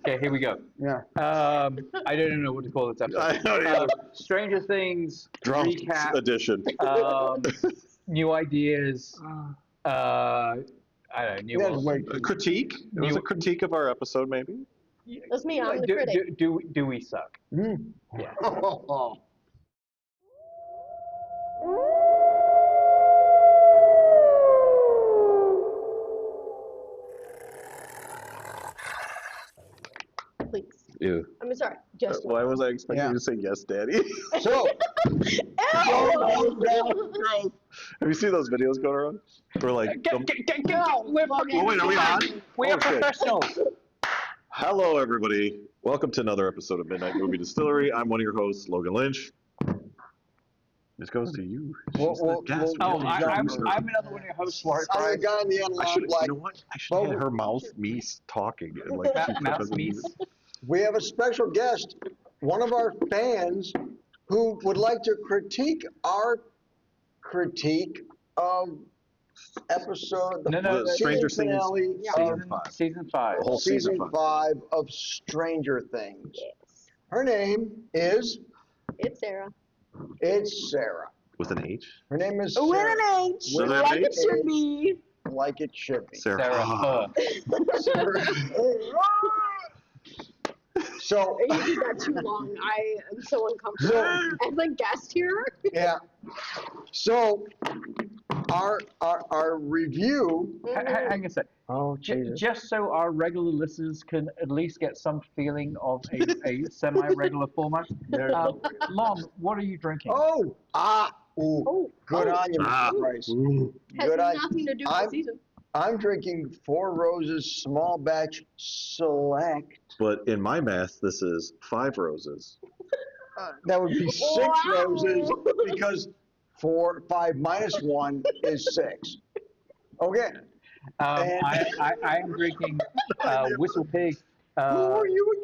Okay, here we go. Yeah. I don't know what to call this I episode. don't either. Stranger Things Drunk recap. edition. New ideas. I don't know. That's way A critique. It was a critique of our episode, maybe. That's me. I'm the critic. Do we suck? Mm. Yeah. Please. Ew. I'm sorry. Just Why was I expecting you to say yes, Daddy? So, Ew! Have you seen those videos going around? We're like, We're fucking. oh wait, are we on? We are Oh, shit. professionals. Hello, everybody. Welcome to another episode of Midnight Movie Distillery. I'm one of your hosts, Logan Lynch. This goes to you. She's the guest. Oh, We I'm introduced her. another one of your hosts, Mark. I'm the guy in the I analog should. like, You know what? I should have had her mouth me talking. And like, Mouse meets. we have a special guest, one of our fans who would like to critique our critique of episode, No, Stranger season Things finale season of 5. Season 5. The whole season season 5 of Stranger Things. Yes. Her name is, It's Sarah. it's Sarah. With an H? Her name is With Sarah. an H. With an Like it H? should be. Like it should be. Sarah. So, You did that too long. I am so uncomfortable. As a guest here. yeah. So, our review. Hang on a sec. Oh, Jesus. Just so our regular listeners can at least get some feeling of a semi-regular format. Lon, what are you drinking? Oh, ooh. Good on you, Ah. Mr. Price. Has Good on. nothing to do with the season. I'm drinking Four Roses Small Batch Select. But in my math, this is 5 roses. That would be 6 Wow. roses because 5 minus 1 is 6. Okay. I'm drinking Whistle Pig. Who are you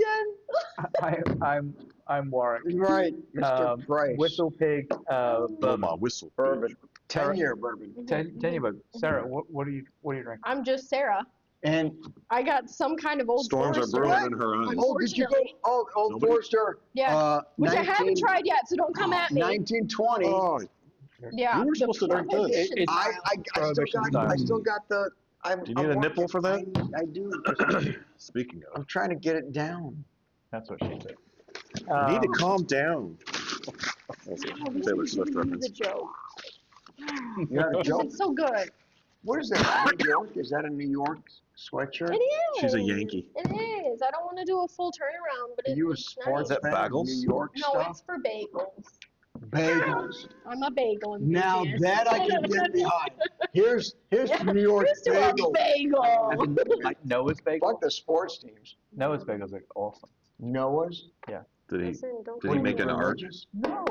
again? I'm Warwick. Right, Mr. Price. Whistle Pig. Mama whistle. Bourbon. Sarah. 10-year bourbon. Tell you about Sarah. What are you drinking? I'm just Sarah. And I got some kind of old Storms are Forester. brewing in her eyes. did you go? Unfortunately. Old Nobody- Forester. Yeah. Which I haven't tried yet, so don't come at me. 1920. Oh, Yeah. You were supposed to drink this. prohibition I style. still got the. Do you need a nipple for that? I do. Speaking of, I'm trying to get it down. That's what she said. you need to calm down. That's a Oh, this Taylor is Swift the reference. joke. You have a joke? It's so good. What is that? New York? Is that a New York sweatshirt? It is. She's a Yankee. It is. I don't want to do a full turnaround, but Are you a it's sports nice. that fan of bagels? New York No, stuff? it's for bagels. Bagels. I'm a bagel Now enthusiast. that I can get behind. Here's the New York Here's to a bagel. bagel. Like Noah's bagel. Fuck the sports teams. Noah's bagels are awesome. Noah's. Did he? Listen, don't Did he call make me an a- arch? No,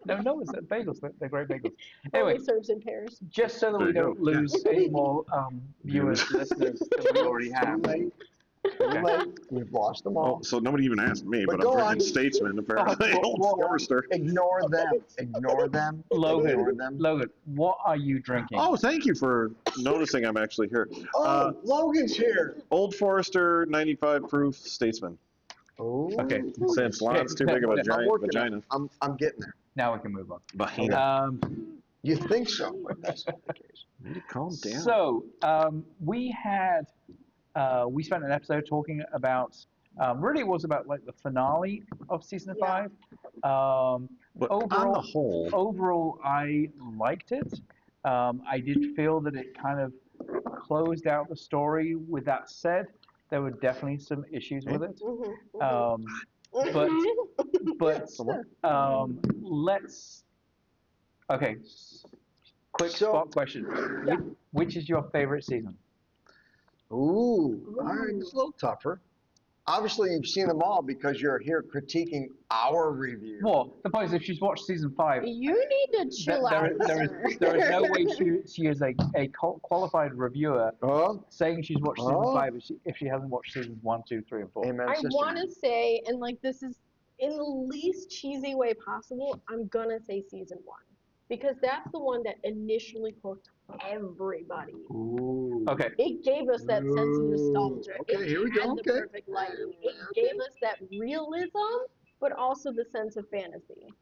no, Noah's bagels. They're great bagels. Only Anyway, serves in pairs. just so that There we you don't go. lose any more viewers, listeners than we already have. We've lost them Oh, all. so nobody even asked me, But but go I'm on. drinking Statesman apparently. Oh, Old well, Forester. Ignore them. Ignore them. Ignore them. Logan, what are you drinking? Oh, thank you for noticing I'm actually here. Oh, Logan's here. Old Forester 95 proof Statesman. Oh. Okay. Sam Slot's too big of a I'm giant working vagina. on it. I'm getting there. Now we can move on. Vagina. You think so, but that's not the case. You need to calm down. So we spent an episode talking about. Really, it was about like the finale of season 5. But on the whole, Overall, I liked it. I did feel that it kind of closed out the story. With that said, there were definitely some issues with it. But let's. Okay. Quick spot question. Which is your favorite season? Ooh, all right, it's a little tougher. Obviously, you've seen them all because you're here critiquing our review. Well, the point is, if she's watched season 5, You need to chill out. there is no way she is a qualified reviewer saying she's watched season 5 if she hasn't watched seasons 1, 2, 3, and 4. Amen, I sister. want to say, and like this is in the least cheesy way possible, I'm gonna say season 1. because that's the one that initially hooked everybody. Ooh. Okay. It gave us that sense of nostalgia. Ooh, okay, It here we go, had the okay. perfect lighting. It gave us that realism, but also the sense of fantasy.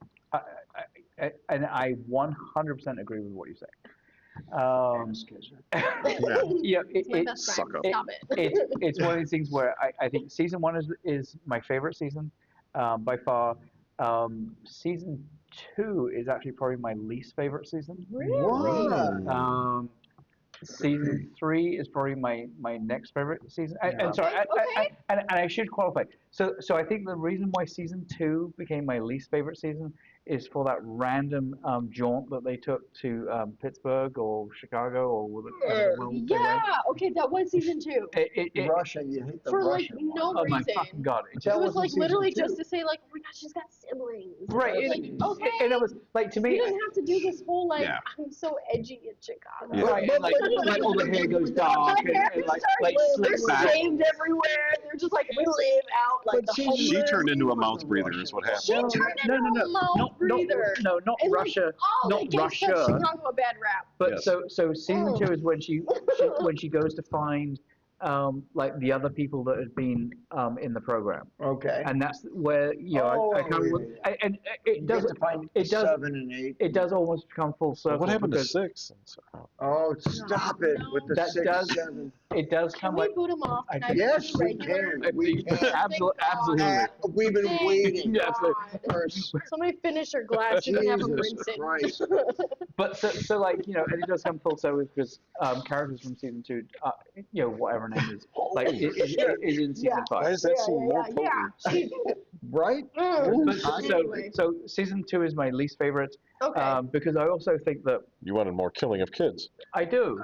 And I 100% agree with what you say. Ass kisser. Yeah, It's my best Suck friend. up. Stop it. it's one of these things where I think season one is my favorite season by far. Season two is actually probably my least favorite season. Really? Um, season three is probably my next favorite season. And Yeah. sorry, Okay. and I should qualify. So I think the reason why season two became my least favorite season is for that random jaunt that they took to Pittsburgh or Chicago or whatever the world they were in. Yeah. Okay, that was season two. Russia, you hate the For like Russian no one. Oh my reason. fucking god! It It just That was wasn't like season literally two. just to say like, oh my gosh, she's got siblings. right. I was It, like, okay. and it was like to We me. didn't have to do this whole like Yeah. I'm so edgy in Chicago. Yeah. Right, and like all the hair goes dark and like slick They're back. shaved everywhere. They're just like we live out like But the see, homeless. She turned into a was mouth the breather, Russian is what one. happened. She turned into a mouth breather. Not And, like, Russia, Oh, not it gave Russia. Chicago a bad rap. But Yes. so season Mm. two is when she goes to find like the other people that had been in the program, Okay. and that's where I kind of and You it get does to find it does 7 and 8. it does almost come full circle. What happened to because 6? Oh, stop it with the That 6, does- 7. it does Can come we like boot him off? Can I Yes, be we regular? can. We can. Absolutely, absolutely. We've been Thank waiting Yeah, absolutely. for Somebody finish your glass. You can have a Jesus rinsing. Christ. But so like and it does come full circle because characters from season two, whatever her name is, like is in season Why five. does that seem more potent? She, Right? But Anyway. so season two is my least favorite okay. because I also think that You wanted more killing of kids. I do.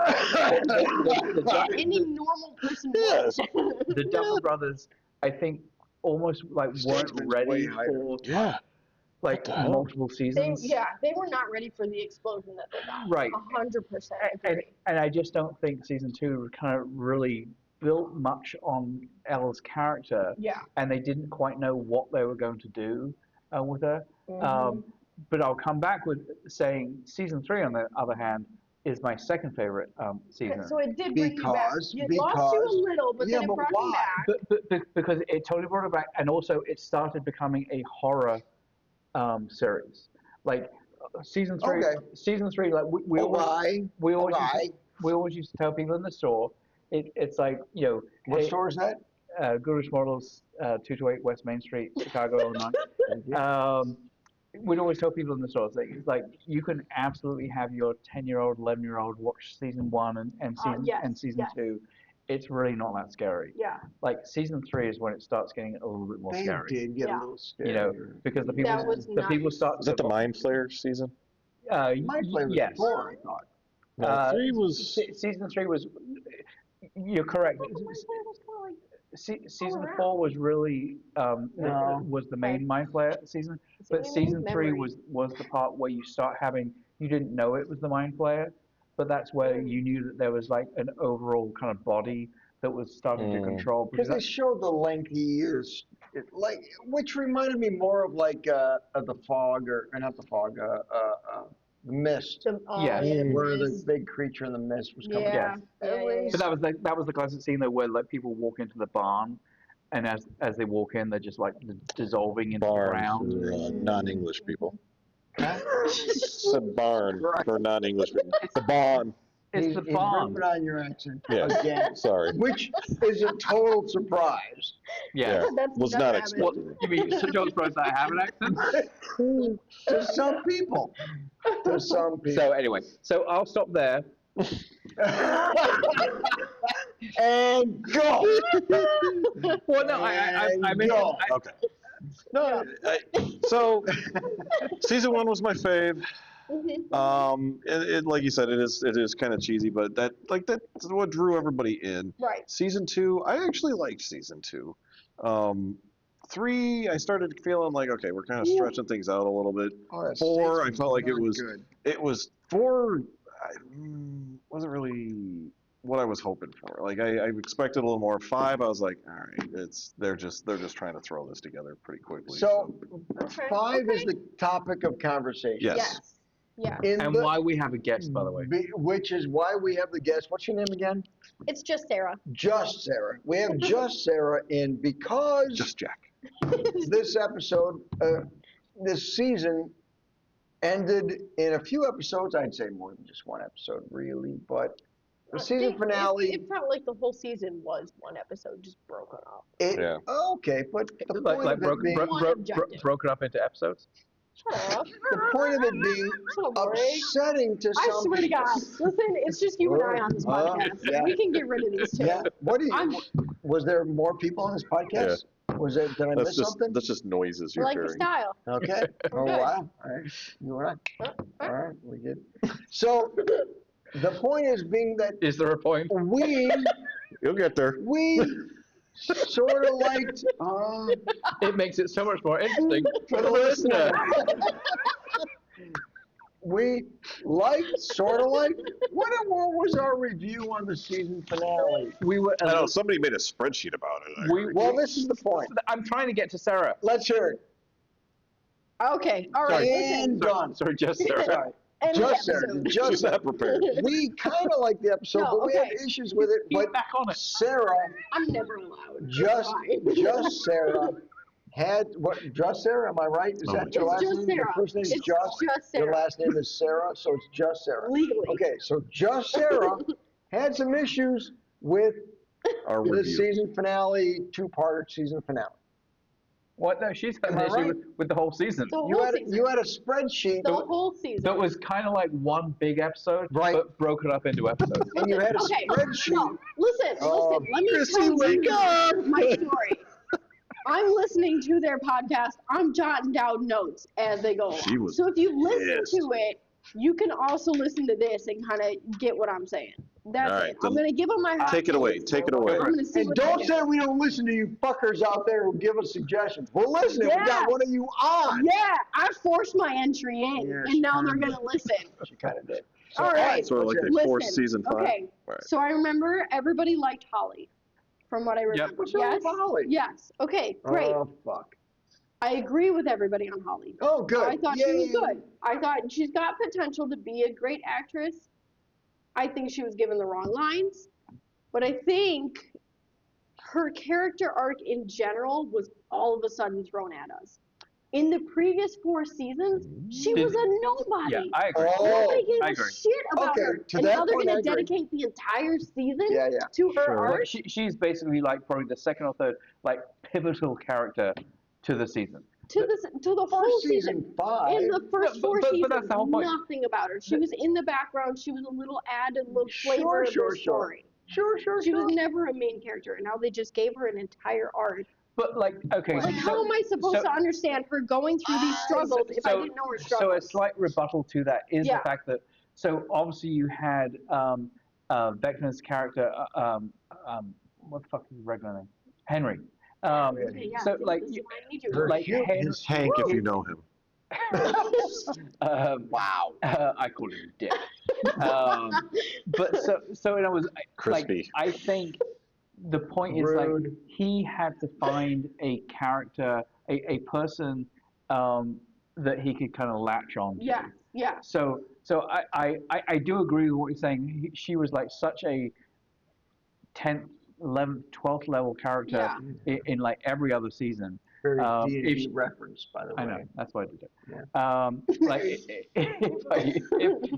Any normal person Yes. would. The Duffer Brothers, I think, almost like weren't Statement's ready way higher. for Yeah. like What the hell? multiple seasons. They were not ready for the explosion that they got. Right. 100% And agree. I just don't think season two kind of really built much on Elle's character, Yeah. and they didn't quite know what they were going to do with her. Mhm. But I'll come back with saying season three, on the other hand, is my second favorite season. So it did bring Because- you back. It lost you a because- little, but yeah, then it but brought why? you back. But because it totally brought it back, and also it started becoming a horror series. Like season three, like we always we always used to tell people in the store. It's like What hey, store is that? Gurish Models, 228 West Main Street, Chicago, Illinois. We'd always tell people in the stores that it's like you can absolutely have your 10-year-old, 11-year-old watch season one and season yes. two. It's really not that scary. Yeah. Like season three is when it starts getting a little bit more They scary. did get Yeah. a little scary. Because the That was people nice. start. Was that the Mind Flayer season? My play was yes. 4, I thought. No, 3 was. Season three was. You're correct. Season around. 4 was really No. was the main Mind Flayer season, but season three was the part where you start having you didn't know it was the Mind Flayer, but that's where you knew that there was like an overall kind of body that was starting to control. Because they showed the lengthy years, which reminded me more of like the fog, or not the fog, the mist, Yeah. where the mist. big creature in the mist was coming. Yeah. But that was the classic scene though, where like people walk into the barn, and as they walk in, they're just like dissolving into the Barn ground. for non-English people. Said barn for non-English people. The barn. It's He's the barn. ripping on your accent Yeah. again, Sorry. which is a total surprise. Yeah. That's Was never not happened. expecting it. You mean so Joe surprised that I have an accent? To some people. To some people. So anyway, so I'll stop there. And go. Well, no, I mean, go. Okay. No, so season 1 was my fave. Like you said, it is kind of cheesy, but that's what drew everybody in. Right. Season 2, I actually liked season 2. 3, I started feeling like, okay, we're kind of stretching things out a little bit. Oh, that 4, I state's felt like it not was, good. it was 4, wasn't really what I was hoping for. Like I expected a little more. 5, I was like, all right, they're just trying to throw this together pretty quickly. So Okay. 5 is the topic of conversation. Yes. Yeah. And why we have a guest, by the way. Which is why we have the guest. What's your name again? It's just Sarah. Just Sarah. We have just Sarah in because Just Jack. this episode, this season ended in a few episodes. I'd say more than just one episode, really. But the season finale. It felt like the whole season was one episode just broken up. Yeah. Okay, but the point of it being broken up into episodes? Shut up. the point of it being upsetting to some. I swear to God. Listen, it's just you and I on this podcast. Yeah. We can get rid of these two. Yeah. What do you? Was there more people on this podcast? Was it? Did I miss something? That's just noises you're Like your hearing. style. Okay. Oh Good. wow. All right. You all right? All right. We good. So the point is being that Is there a point? You'll get there. we sort of liked. It makes it so much more interesting for the listener. We liked, sort of liked. What was our review on the season finale? We were. I know somebody made a spreadsheet about it. Well, this is the point. I'm trying to get to Sarah. Let's hear it. Okay, all right. And done. Sorry, just Sarah. Sorry. End Just the Sarah. episode. Just She's not prepared. We kind of liked the episode, No, but we had okay. issues with it. But Back on it. Sarah, I'm never allowed. just Fine. just Sarah had what? Just Sarah, am I right? Is No. that your It's last just name? Sarah. Your first name is It's Just. just Your Sarah. last name is Sarah, so it's just Sarah. Legally. Okay, so just Sarah had some issues with Our the review. season finale, two-part season finale. What? No, she's got Am an I issue right? with the whole season. The You whole had season. you had a spreadsheet, The whole season. That was kind of like one big episode, Right. but broken up into episodes. and you had a Okay, spreadsheet. no, listen, Oh, let me Chrissy, tell wake you up! my story. I'm listening to their podcast. I'm jotting down notes as they go She along. was So if you listen pissed. to it, you can also listen to this and kind of get what I'm saying. That's All right, it. I'm then going to give them my hot take it away, takes. take it away. I'm going to see And what don't they say do. we don't listen to you fuckers out there who give us suggestions. We're listening. We Yeah. got one of you on. Yeah, I forced my entry in, Yes, and now they're ma'am. going to listen. She kind of did. All right. Sort of like Listen, they forced season 5. Okay, Right. so I remember everybody liked Holly, from what I remember. What's wrong Yes? with Holly? Yes. Okay, great. Oh, fuck. I agree with everybody on Holly. Oh, good. I thought she was Yay. good. I thought she's got potential to be a great actress. I think she was given the wrong lines, but I think her character arc in general was all of a sudden thrown at us. In the previous 4 seasons, she was a nobody. Yeah, I agree. Oh, Nobody gave I a agree. shit about Okay, her. to And that now they're point, going I to agree. dedicate the entire season Yeah, yeah. to her Sure. arc. She's basically like probably the second or third like pivotal character to the season. To the whole First season. season 5. In the first But- 4 but seasons, that's the whole point. nothing about her. She was in the background. She was a little added little flavor of Sure, the sure. story. Sure. She was never a main character, and now they just gave her an entire arc. But like, okay, Like, how am I supposed so- to understand her going through these struggles if I didn't know her So struggles? a slight rebuttal to that is Yeah. the fact that so obviously you had Vecna's character, what the fuck is his regular name? Henry. Okay, yeah, So see, like, this is you- why I need you. Her like hip Henry, is Hank, if you know him. Wow. I call him Dick. But so in other words, like Crispy. I think the point is like Rude. he had to find a character, a person that he could kind of latch on to. Yeah. So I do agree with what you're saying. She was like such a 10th, 11th, 12th level character in like every other season. Very if D&D she- reference, by the way. I know, that's why I did it. Yeah. Like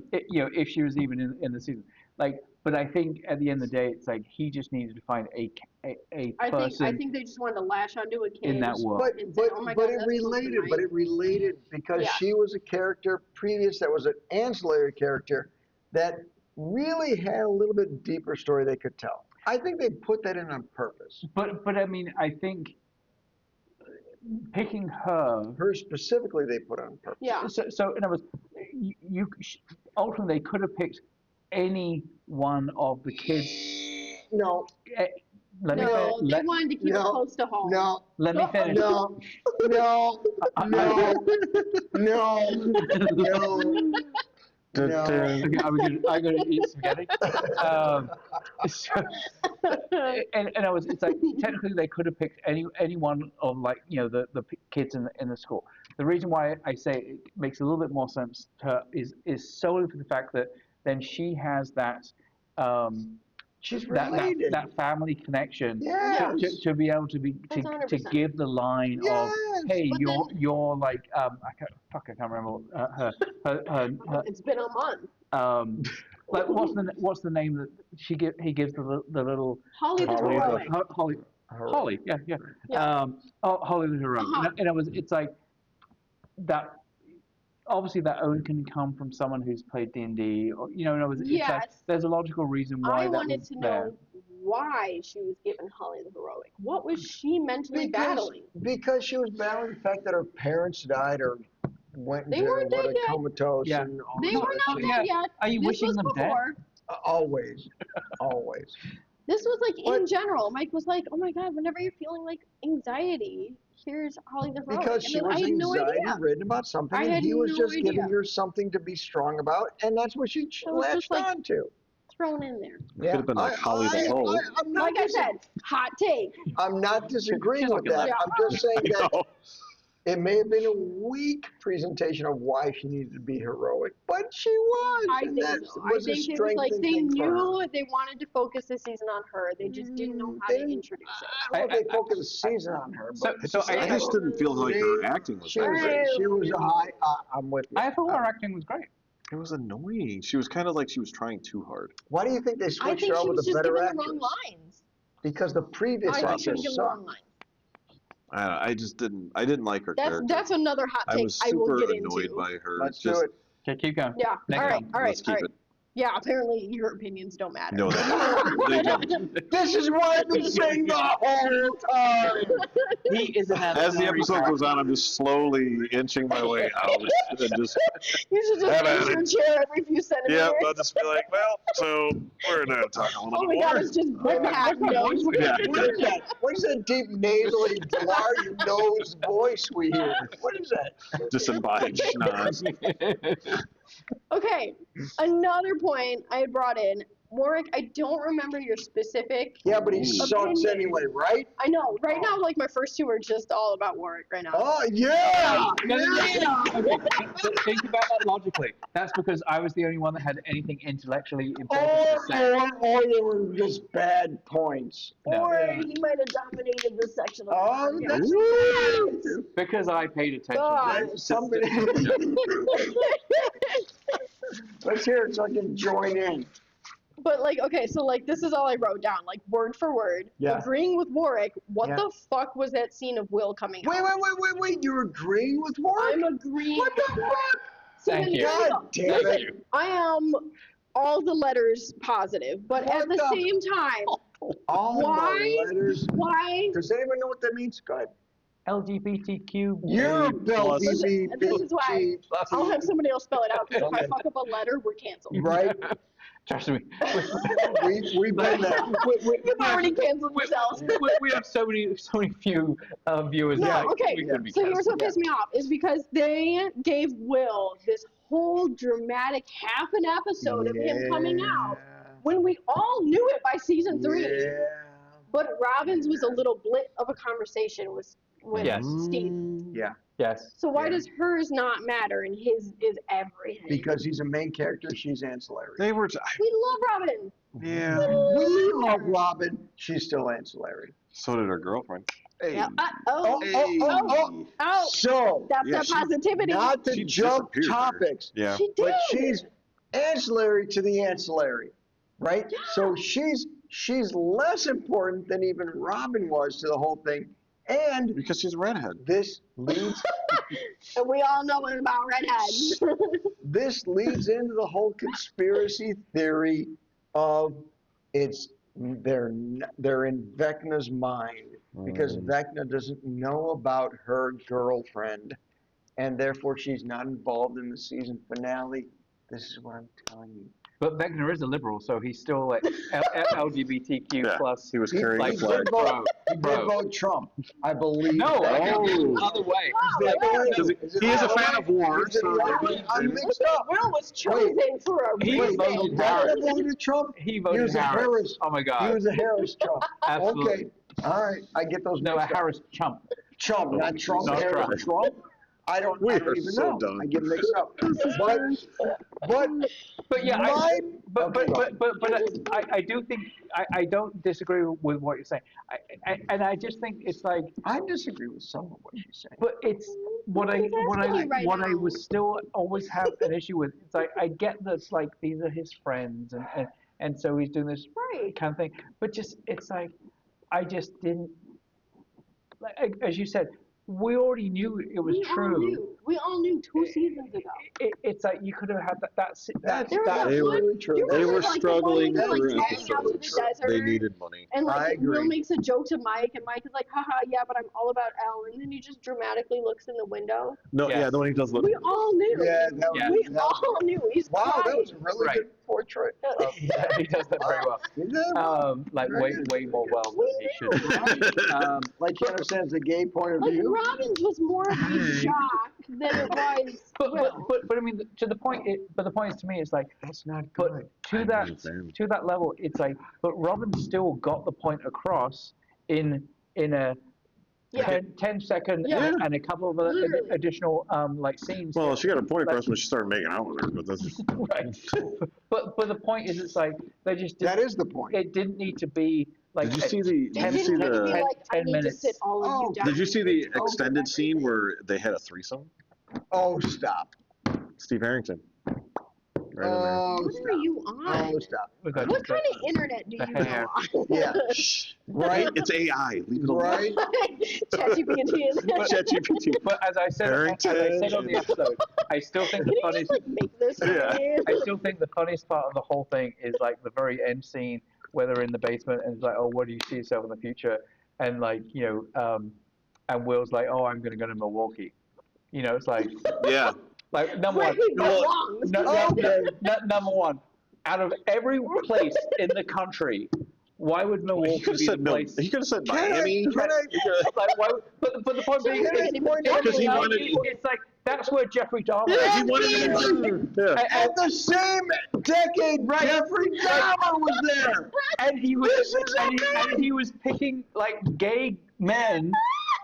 if she was even in the season, like, but I think at the end of the day, it's like he just needed to find a I person think they just wanted to lash onto a kid. in that world. But and say, "Oh my but God, it that's related. supposed to be But it related because Yeah. she was a character previous that was an ancillary character that really had a little bit deeper story they could tell. I think they put that in on purpose. But I mean, I think picking her. Her specifically, they put on purpose. Yeah. So in other words, ultimately they could have picked any one of the kids. No, Let me No, finish. they wanted to keep it no, close to home. no, Let me finish. no, no, no, no. No. Okay, I'm gonna eat spaghetti. And it's like technically they could have picked any one of like the kids in the school, the reason why I say it makes a little bit more sense to her is solely for the fact that then she has that She's that related. that family connection Yes. to be able to be to 100%. give the line of, Yes. hey, But you're like I can't remember her It's been a month. like what's the name that he gives the little Holly the Holly the- heroic. Holly, yeah. Yeah. Holly the heroic, and it's like that. Obviously, that only can come from someone who's played D&D, or it's like Yes. there's a logical reason why I that wanted was to there. know why she was given Holly the heroic. What was she mentally battling? Because she was battling the fact that her parents died or went They into weren't dead yet. comatose Yeah. and all They that were not shit. dead yet. Are you This wishing was them dead? before. Always. Always. This was like in But- general. Mike was like, "Oh my God, whenever you're feeling like anxiety, here's Holly the heroic." Because she was I had no anxiety idea. ridden about something, I and had he was no just idea. giving her something to be strong about, and that's what she It was just latched like- on to. Thrown in there. Could have been like Holly the Hoe. I'm not Like I said, hot take. I'm not disagreeing She's with looking that. like- I'm just saying that No. it may have been a weak presentation of why she needed to be heroic, but she was. I and think that so. I was a think it was like strengthening they thing for knew her. they wanted to focus this season on her. They just didn't know how They to didn't- introduce it. I don't know if they focused the season on her, but I just didn't feel like her acting was she that was, great. she was a high. I'm with you. I thought her acting was great. It was annoying. She was kind of like she was trying too hard. Why do you think they I switched think her out she with was a just better given actress? the wrong lines. Because the previous I think she was actress given the wrong sucked. lines. I just didn't. I didn't like her character. That's another hot I take was I will super get annoyed into. by her. Let's just, do it. Okay, keep going. Yeah. Next all right. one. All right. Let's keep all right. it. Yeah. Apparently, your opinions don't matter. No, they don't. This is what I've been saying the whole time. He is an As the episode goes on, I'm just slowly inching my way out and just You should just Have at raise your it. chair every few centimeters. I'll just be like, well, so we're gonna talk a little Oh bit my God, more. it's just Ben Hack nose. Yeah. What is that? What is that deep nasally blargy nose voice we hear? What is that? Disembodied schnoz. Okay, another point I had brought in. Warwick, I don't remember your specific. Yeah, but he Ooh. sucks Opinion. anyway, right? I know. Right now, like my first two are just all about Warwick right now. Oh yeah! No, no, no. Yeah! Okay, but think about that logically. That's because I was the only one that had anything intellectually important Or, to say. or they were just bad points. No. Or he might have dominated this section of the Oh, podcast. that's Because I paid attention. God. somebody. Let's hear it so I can join in. But like, okay, so like this is all I wrote down, like word for word. Yeah. Agreeing with Warwick. What Yeah. the fuck was that scene of Will coming Wait, out? wait! You're agreeing with Warwick? I'm agreeing. What the fuck? So Thank then you. here we God go. damn it. Listen, I am all the letters positive, but What at the the- same time, All Why? the letters. why? Does anyone know what that means? Go ahead. LGBTQ. You're plus- LGBT. This is why. I'll have somebody else spell it out, because if I Okay. fuck up a letter, we're canceled. Right? Trust me. We've been there. You've already canceled yourselves. We have so many few viewers. No, that okay. we could be So here's canceled. what pissed me off is because they gave Will this whole dramatic half an episode of him coming out when we all knew it by season 3. Yeah. But Robin's was a little blip of a conversation with Yes. Steve. Yeah, Yes. So why Yeah. does hers not matter and his is everything? because he's a main character, she's ancillary. They were. We love Robin. Yeah. We love Robin, she's still ancillary. So did her girlfriend. Hey. Yeah. Oh, Oh, So, that's Yeah, that she- positivity. not to She jump disappeared there. topics, Yeah. She did. but she's ancillary to the ancillary, right? So she's less important than even Robin was to the whole thing. And Because she's a redhead. this leads And we all know it about redheads. this leads into the whole conspiracy theory of they're in Vecna's mind because Vecna doesn't know about her girlfriend, and therefore she's not involved in the season finale. This is what I'm telling you. But Vecna is a liberal, so he's still like LGBTQ Yeah. plus. He was carrying He the flag. did vote, he Bro. did vote Trump, I believe. No, Oh. other way. He is a fan of war, so I'm mixed up. Will was chosen for a He reason. voted Vecna Harris. voted Trump. He He voted was a Harris. Harris. Oh my He God. was a Harris Trump. Absolutely. Okay, all right, I get those. No, a mixed up. Harris chump. Trump, not Trump. Not Harris Trump. Trump. I don't We are even so know. done. I get mixed up. But yeah, my, I do think I don't disagree with what you're saying. And I just think it's like, I disagree with some of what she's saying. but it's what I was still always have an issue with. It's like I get that like these are his friends and so he's doing this kind of thing. But just it's like I just didn't like as you said. We already knew it was true. We all knew 2 seasons ago. It's like you could have had that They were true. They were struggling like through standing out to the episodes. desert. They needed money. And I like agree. Will makes a joke to Mike, and Mike is like, haha, yeah, but I'm all about Elle. And then he just dramatically looks in the window. No, yeah, the one he does look. We all knew. Yeah, We all knew. He's wow, crying. that was a really good portrait. He does that very well. Like way more well than he should. Like he understands the gay point of Like view. Robin's was more of a shock than it was. But I mean, to the point. But the point is to me, it's like That's not but good. to that level, it's like, but Robin still got the point across in a 10 second and a couple of other additional like scenes. Well, she got a point across when she started making out with her, but that's just... right. But the point is, it's like they just That is the point. It didn't need to be like. Did you see the? It didn't need to be like, I 10 need to minutes. sit all of you down. Did you see the extended scene where they had a threesome? Oh, stop. Steve Harrington. Right in there. Oh, What stop. are you on? Oh, stop. With that- What kind of internet do you the hair. go on? Yeah. Right? It's AI. Leave it alone. Right? ChatGPT. ChatGPT. But as I said on the episode, I still think Can the you funniest. just like make this? Yeah. I still think the funniest part of the whole thing is like the very end scene where they're in the basement and it's like, oh, where do you see yourself in the future? And like, and Will's like, oh, I'm gonna go to Milwaukee. It's like, Yeah. like number Where one, he belongs. number one, out of every place in the country, why would He Milwaukee could have be the said place? He could have said Miami. Like, why, but the point being, Because he wanted. it's like that's where Jeffrey Dahmer. Yeah, he wanted. Yeah. At the same decade, Jeffrey Dahmer was there. And he was picking like gay men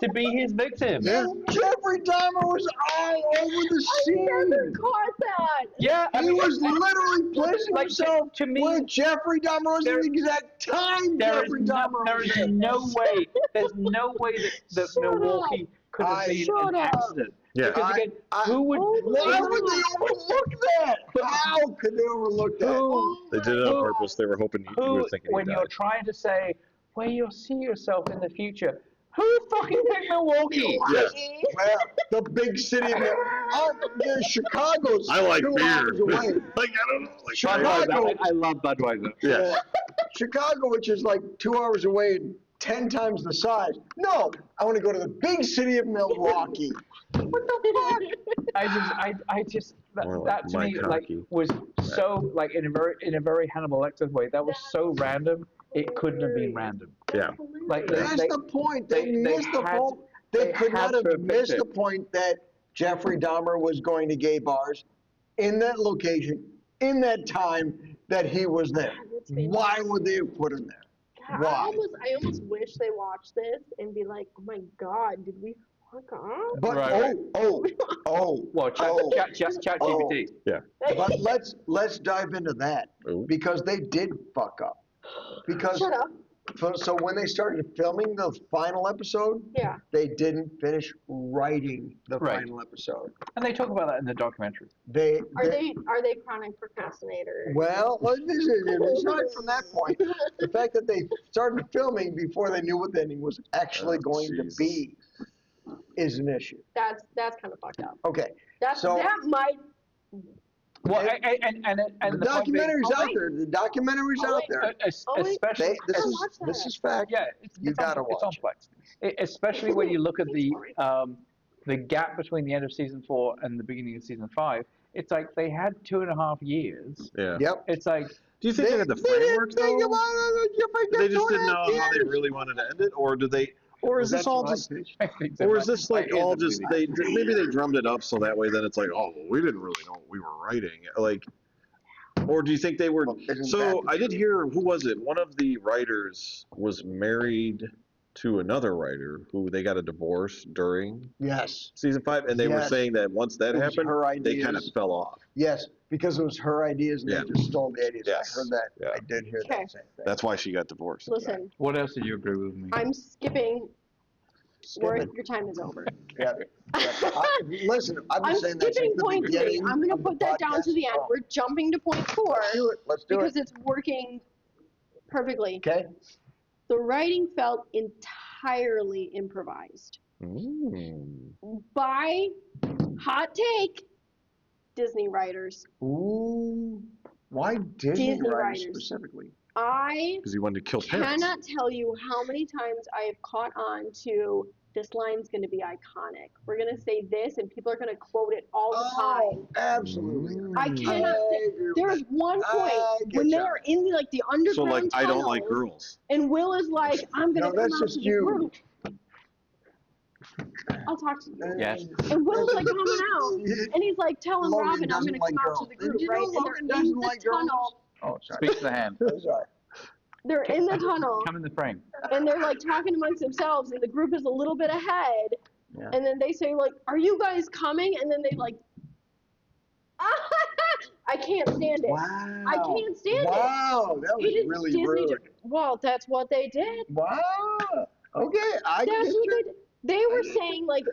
to be his victim. Yeah. Jeffrey Dahmer was all over the scene. I never caught that. Yeah, I He mean, was literally placing like, himself to me, where Jeffrey Dahmer was at the exact time Jeffrey Dahmer there was is there. no way. There's no way that Shut Milwaukee could have been Shut an up. accident. Yeah. Because again, who would? Why would they overlook that? How could they overlook that? Who? They did it on purpose. They were hoping you Who? were thinking When he you're died. trying to say where you'll see yourself in the future, who fucking picked Milwaukee? Yeah. Well, the big city of Chicago's I like 2 beer. hours away. Like, I don't know. Like, Chicago. I love Budweiser. Yeah. Chicago, which is like 2 hours away and 10 times the size. No, I want to go to the big city of Milwaukee. What the I just More like that to me Mike like Hockey. was so like in a very Hannibal Lecter way. That was so random. It couldn't have been random. Yeah. Like That's the point. They missed the had- point. They could had not to have have missed picked the point that Jeffrey Dahmer was going to gay bars in that location, in that time that he was there. Why would they have put him there? God, Why? I almost wish they watched this and be like, oh my God, did we fuck up? But Right. oh, Chat GPT. Yeah. But let's dive into that Ooh. because they did fuck up. Because Shut up. so when they started filming the final episode, Yeah. they didn't finish writing the Right. final episode. And they talk about that in the documentary. Are they chronic procrastinators? Well, it's not from that point. The fact that they started filming before they knew what the ending was actually Oh, going to Jesus. be is an issue. That's kind of fucked up. Okay, That might. Well, and the the point being- documentary's out there. The documentary's out there. especially This is fact. yeah, You gotta it's on watch. Plex. Especially when you look at the gap between the end of season 4 and the beginning of season 5. It's like they had 2.5 years. Yeah. Yep. It's like Do you think they had the framework though? They just didn't know how they really wanted to end it, or did they? Or is this all just? Or is this like all just maybe they drummed it up so that way then it's like, oh, well, we didn't really know what we were writing, like, or do you think they were? So I did hear, who was it? One of the writers was married to another writer who they got a divorce during Yes. season 5, and they were saying that once that happened, they kind of fell off. Yes, because it was her ideas and they just stole the ideas. Yes. I heard that. Yeah. I did hear that same thing. That's why she got divorced. Listen, What else did you agree with me? I'm skipping. Or Skip it. your time is over. Yeah. Listen, I've been I'm saying that skipping since the point 3. beginning. I'm going to of the put that down to the end. podcast. We're jumping to point 4 Let's do it. Let's do because it. it's working perfectly. Okay. The writing felt entirely improvised. By hot take, Disney writers. Ooh. Why Disney Disney writers writers. specifically? Because he wanted to kill parents. Cannot tell you how many times I have caught on to this line's going to be iconic. We're going to say this, and people are going to quote it all the time. Absolutely. I cannot say. There's one point get when they ya. are in like the underground So like, I don't like tunnels, girls. and Will is like, I'm going to No, come that's out just to the you. group. I'll talk to you. Yes. And Will's like coming out, and he's like telling Logan Robin, I'm doesn't going to come like out to girls. the group, Did you right? know And they're Logan in doesn't the like girls? tunnel. Oh, speak to the hand. I'm sorry. They're in the tunnel, Come in the frame. and they're like talking amongst themselves, and the group is a little bit ahead. Yeah. And then they say like, "Are you guys coming?" And then they like, I can't stand it. Wow. I can't stand it. Wow, that was It is really Disney. rude. Well, that's what they did. Wow. Okay, I That's get what you. they did. They were saying like,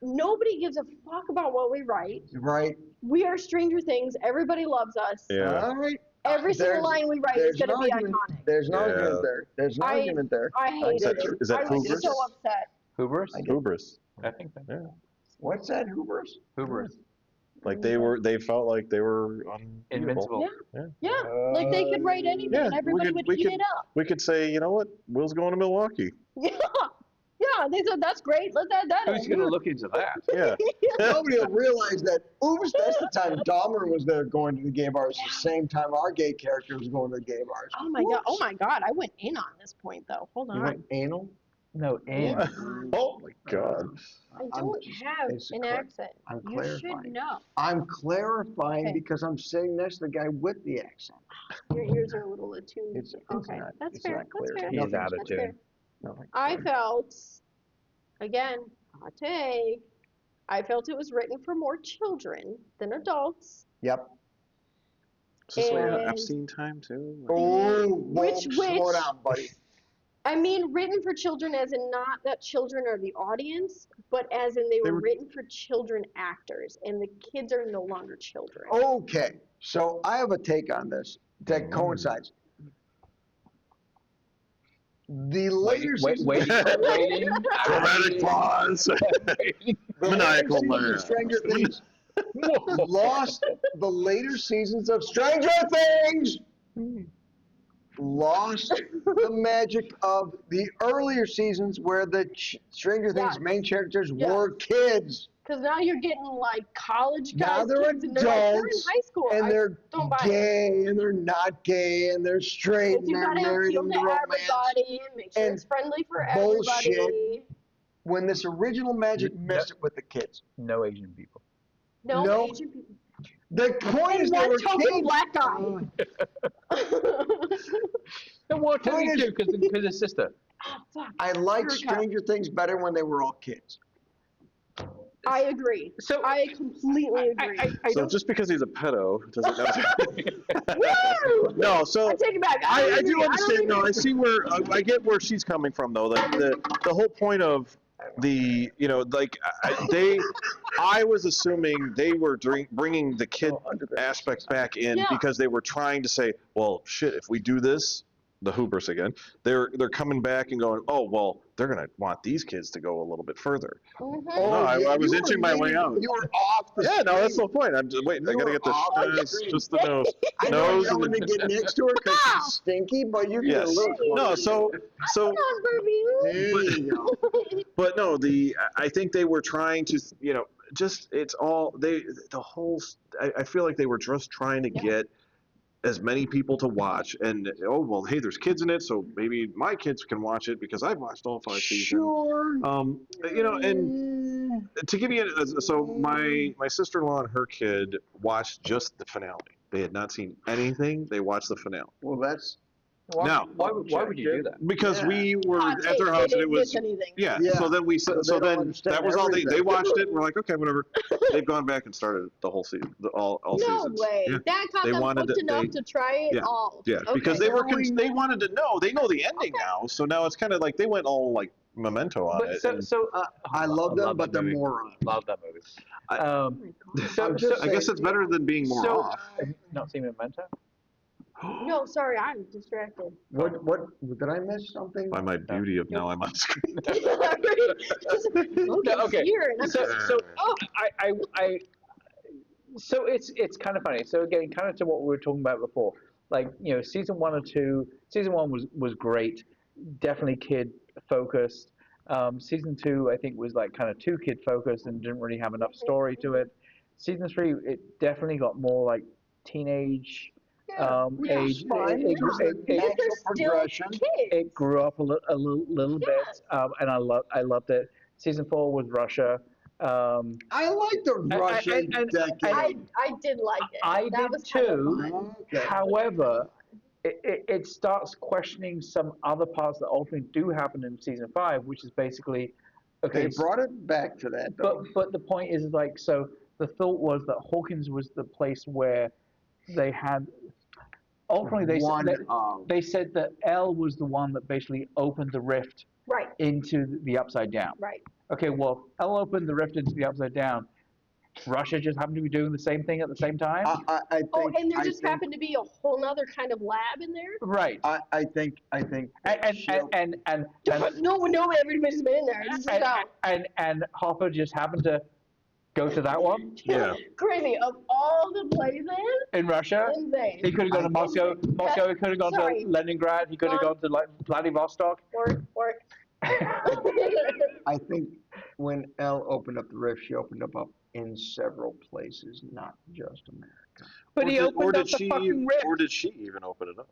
nobody gives a fuck about what we write. Right. We are Stranger Things. Everybody loves us. Yeah. All right. Every single There's- line we write is there's going to an be argument. iconic. There's an Yeah. argument there. There's an argument there. I hate get it. you. Is that I was hubris? so upset. Hubris? Hubris. I think so. Yeah. What's that, Hubris? Hubris. Like they felt like they were Invincible. Yeah, like they could write anything Yeah, and everybody would eat it up. We could say, you know what, Will's going to Milwaukee. Yeah, yeah. They said that's great. Let's add that Who's in. going to look into that? Yeah. Nobody will realize that, oops, that's the time Dahmer was there going to the gay bars, the same time our gay character was going to the gay bars. Oh my god! Oh my god! I went in on this point though. Hold You on. went anal? No, and. Oh my God. I don't have an accent. I'm You clarifying. should know. I'm clarifying Okay. because I'm sitting next to the guy with the accent. Your ears are a little attuned. It's Okay, not- that's it's fair. not clear. That's fair. He's Nothing's out of That's tune. fair. Nothing. I felt, again, hot take. I felt it was written for more children than adults. Yep. Is this like an And- Epstein time too? Oh, Which- slow down, buddy. I mean, written for children as in not that children are the audience, but as in they were written for children actors, and the kids are no longer children. Okay, so I have a take on this that coincides. The later seasons, Waiting. Dramatic pause. the Maniacal later seasons of laugh. Stranger Things lost the later seasons of Stranger Things. Lost the magic of the earlier seasons where the Stranger Things Yes. main characters Yes. were kids. Because now you're getting like college guys, Now they're kids, and they're like, they're in adults, high school. and I they're don't buy it. gay, and they're not gay, and they're straight, If and you they're gotta married appeal into to romance. everybody and make sure and it's friendly for bullshit. everybody. When this original magic missed it with the kids. No Asian people. No, No. Asian people. The point And is they one were token kids. black guy. No, well, Point is- because his sister. Ah, fuck. I like Erica. Stranger Things better when they were all kids. I agree. So I completely agree. So just because he's a pedo doesn't know. Woo! No, so I take it back. I don't do agree. understand. No, I see where I get where she's coming from, though. The whole point of the like I was assuming they were bringing the kid aspect back in Yeah. because they were trying to say, well, shit, if we do this, the hubris again, they're coming back and going, oh well, they're gonna want these kids to go a little bit further. Mhm. No, I was you inching were my way leaning- out. You were off the Yeah, no, that's the screen. point. I'm just, wait, I You gotta were get the off the screen. just the nose. I know Nose you and want to get next to her because she's stinky, but you get a Yes. little No, so Come on, Barbie. There you go. but no, I think they were trying to, just it's all I feel like they were just trying to get as many people to watch, and oh well, hey, there's kids in it, so maybe my kids can watch it because I've watched all 5 seasons. Sure. And to give you, so my sister-in-law and her kid watched just the finale. They had not seen anything. They watched the finale. Well, that's Why would you do that? Because we were Hot at their take, house they and it didn't was miss anything. yeah. Yeah. So then So they don't understand that was all they everything. watched it. And we're like, okay, whatever. They've gone back and started the whole season, all No seasons. way. Yeah. That got They them wanted hooked enough to try it Yeah. all. Yeah, Okay. because they wanted to know. They know the ending now, so now it's kind of like they went all like Memento on it. I love them, but they're movie. morons. Love that movie. Oh my God. I guess it's better than being more off. Have you not seen Memento? No, sorry, I'm distracted. What did I miss something? By my beauty of now I'm on screen. Okay. Here, and I'm So it's kind of funny. So again, kind of to what we were talking about before, like season 1 or 2. Season 1 was great, definitely kid focused. Season 2 I think was like kind of too kid focused and didn't really have enough story to it. Season 3 it definitely got more like teenage age. It grew up a little bit, and I loved it. Season 4 was Russia. I like the Russian decade. I did like it. I that did was too. Kind of Okay. However, it starts questioning some other parts that ultimately do happen in season 5, which is basically They brought it back to that, though. But the point is like, so the thought was that Hawkins was the place where they had. Ultimately, they said that Elle was the one that basically opened the rift right. into the Upside Down. Right. Okay, well, Elle opened the rift into the Upside Down. Russia just happened to be doing the same thing at the same time. I think, and there just happened to be a whole nother kind of lab in there. Right. I think. And No, everybody's been in there. It's just out. And Hoffa just happened to go to that one. Yeah. Crazy. Of all the places in Russia, insane. He could have gone to Moscow. He could have gone to Leningrad. He could have gone to like Vladivostok. Or. I think when Elle opened up the rift, she opened up in several places, not just America. But he opened up the fucking rift. Or did she even open it up?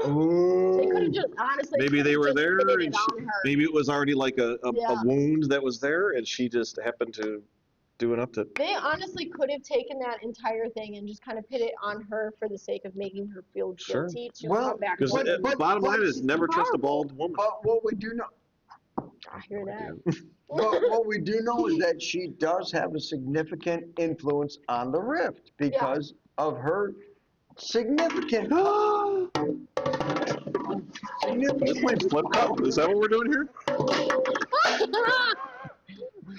Ooh. They could have just honestly. Maybe they were there, and maybe it was already like a Yeah. wound that was there, and she just happened to do enough to. They honestly could have taken that entire thing and just kind of put it on her for the sake of making her feel guilty to come back. Because the bottom line is never trust a bald woman. But what we do know. I hear that. But what we do know is that she does have a significant influence on the rift because of her significant. Just playing flip cup. Is that what we're doing here?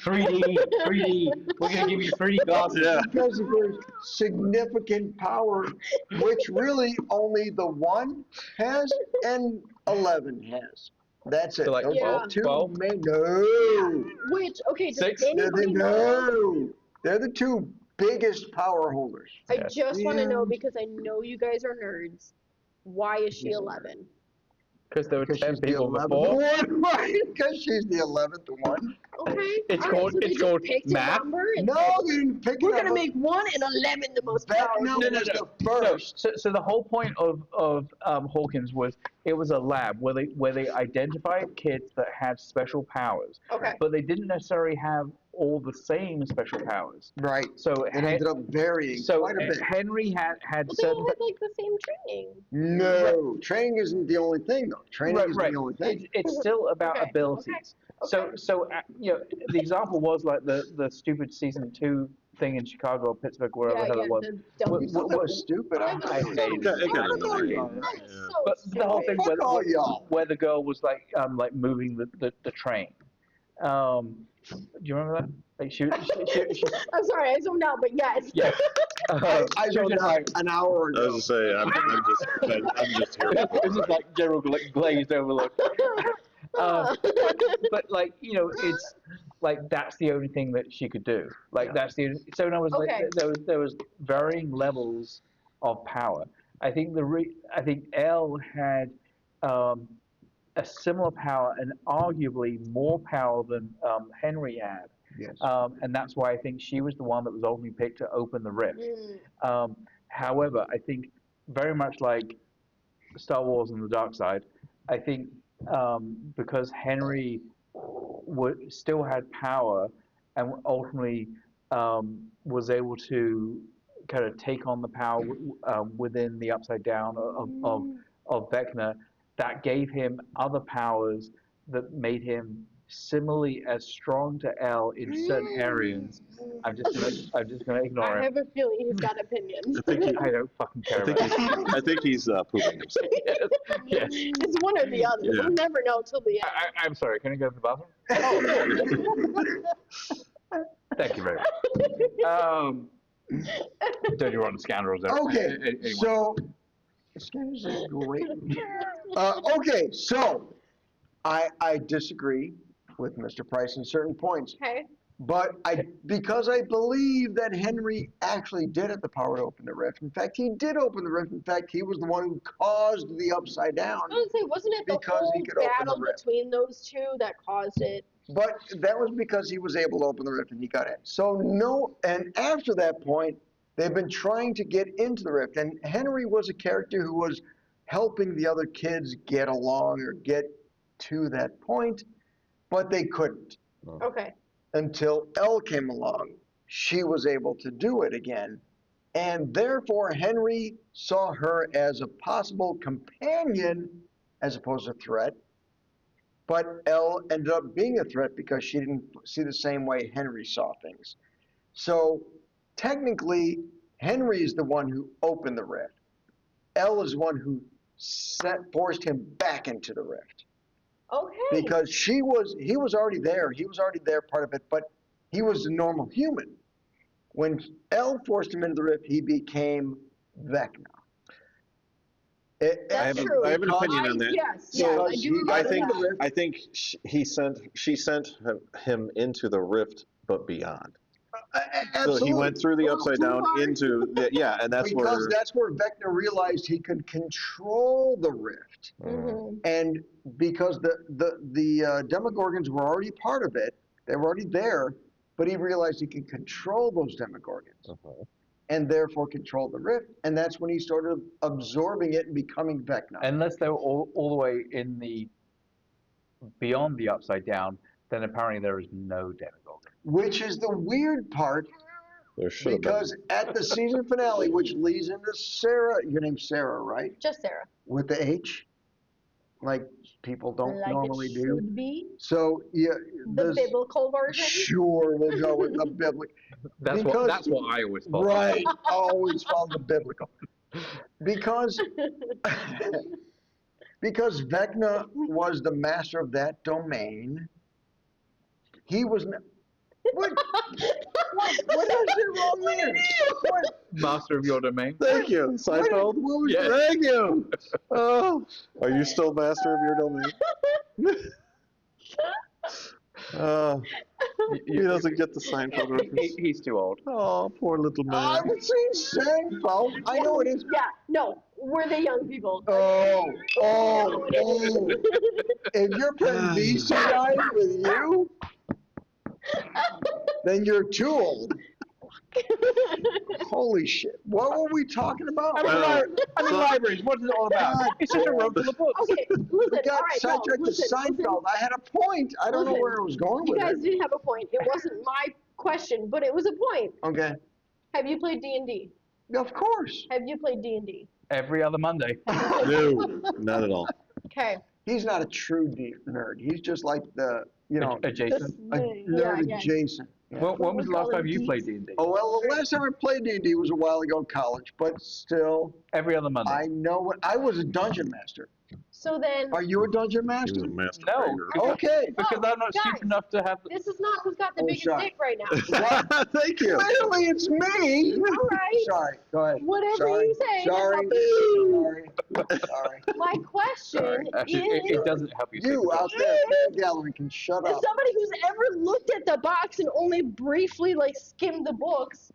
3D. We're gonna give you 3D glasses. Yeah. Because of her significant power, which really only the 1 has and 11 has. That's it. So like Those 12? are 2 12? No. Which, okay, does 6? anybody know? No. They're the 2 biggest power holders. I just want to know, because I know you guys are nerds, why is she 11? Because there were 10 she's the people 11th before. one, right? Because she's the 11th one. Okay. It's all called- so they it's just called picked a math. number and No, said, they didn't pick we're it up. going to make 1 and 11 the most powerful. No, was the first. So the whole point of Hawkins was it was a lab where they identified kids that had special powers, Okay. but they didn't necessarily have all the same special powers. Right. So It ended up varying quite a bit. Henry had Well, they certain. all had like the same training. No, training isn't the only thing, though. Training isn't the only thing. It's still about Okay, abilities. okay. So the example was like the stupid season 2 thing in Chicago or Pittsburgh, wherever the hell it was. You thought that was stupid. I hated it. It got annoying. But the whole thing Fuck all y'all. where the girl was like moving the train. Do you remember that? Like she I'm sorry, I zoned out, but yes. yeah. I She was zoned just out like, an hour I ago. was just saying, I'm just here. this is like general glazed over look. But like it's like that's the only thing that she could do. Like that's the so in other words, Okay. like, there was varying levels of power. I think I think Elle had a similar power and arguably more power than Henry had. Yes. And that's why I think she was the one that was ultimately picked to open the rift. However, I think very much like Star Wars and the Dark Side, I think because Henry still had power and ultimately was able to kind of take on the power within the Upside Down of Vecna, that gave him other powers that made him similarly as strong to Elle in certain areas. I'm just gonna ignore I him. have a feeling he's got opinions. I don't fucking care about it. I think he's pooping himself. Yes. It's one or the other. Yeah. We'll never know till the end. I'm sorry, can I go to the bathroom? Thank you very much. Don't you want scoundrels? Okay, Anyway. so Scoundrels is great. Okay, so I disagree with Mr. Price in certain points, Okay. but because I believe that Henry actually did have the power to open the rift. In fact, he did open the rift. In fact, he was the one who caused the upside down. I was gonna say, wasn't it the Because he whole could open the battle rift. between those two that caused it? But that was because he was able to open the rift and he got in. So and after that point, they've been trying to get into the rift. And Henry was a character who was helping the other kids get along or get to that point, but they couldn't Okay. until Elle came along. She was able to do it again. And therefore, Henry saw her as a possible companion as opposed to a threat. But Elle ended up being a threat because she didn't see the same way Henry saw things. So technically, Henry is the one who opened the rift. Elle is the one who forced him back into the rift. Okay. Because he was already there. He was already there, part of it, but he was a normal human. When Elle forced him into the rift, he became Vecna. That's true. I have an opinion on that. Yes, So yes, I he do got remember into the that. rift. I think she sent him into the rift, but beyond. Absolutely. So he went through the Well, upside too down far. into and that's because where that's where Vecna realized he could control the rift. Mhm. And because the Demogorgons were already part of it, they were already there, but he realized he could control those Demogorgons and therefore control the rift. And that's when he started absorbing it and becoming Vecna. Unless they were all the way in the beyond the upside down, then apparently there is no Demogorgon. Which is the weird part, there should have been. because at the season finale, which leads into Sarah, your name's Sarah, right? Just Sarah. With the H, like people don't Like normally it do. should be. So yeah, The biblical version. Sure, we'll go with the biblical. That's what I always thought. Right, always follow the biblical. Because Vecna was the master of that domain. He was not. What is it wrong there? What? Master of your domain. Thank you, Seinfeld. Yes. Thank you. Oh, are you still master of your domain? He doesn't get the Seinfeld reference. He's too old. Oh, poor little man. I was saying Seinfeld. I know it is. Yeah, no, we're the young people. Oh. If you're putting VC guys with you, then you're too old. Holy shit. What were we talking about? I'm in libraries. What is it all about? God It's just a room full of books. Okay, listen, We all got right, sidetracked to listen. Seinfeld. I had a point. I don't know Listen. where I was going You with guys it. did have a point. It wasn't my question, but it was a point. Okay. Have you played D&D? Of course. Have you played D&D? Every other Monday. No, not at all. Okay. He's not a true nerd. He's just like the, Adjacent. a nerd yeah. adjacent. Yeah. When was the last call it time you geeks. played D&D? Oh, well, the last time I played D&D was a while ago in college, but still, Every other Monday. I know what, I was a dungeon master. So then, Are you a dungeon He was master? a master No. trader. Okay. Because I'm not guys. stupid enough to have. this is not who's got the Oh, biggest sorry. dick right now. Thank you. Clearly it's me. All right. Sorry, go ahead. Whatever Sorry. you say. Sorry. Sorry. Sorry. My question Actually, is, it doesn't help you. You out there in the gallery can shut as up. somebody who's ever looked at the box and only briefly skimmed the books,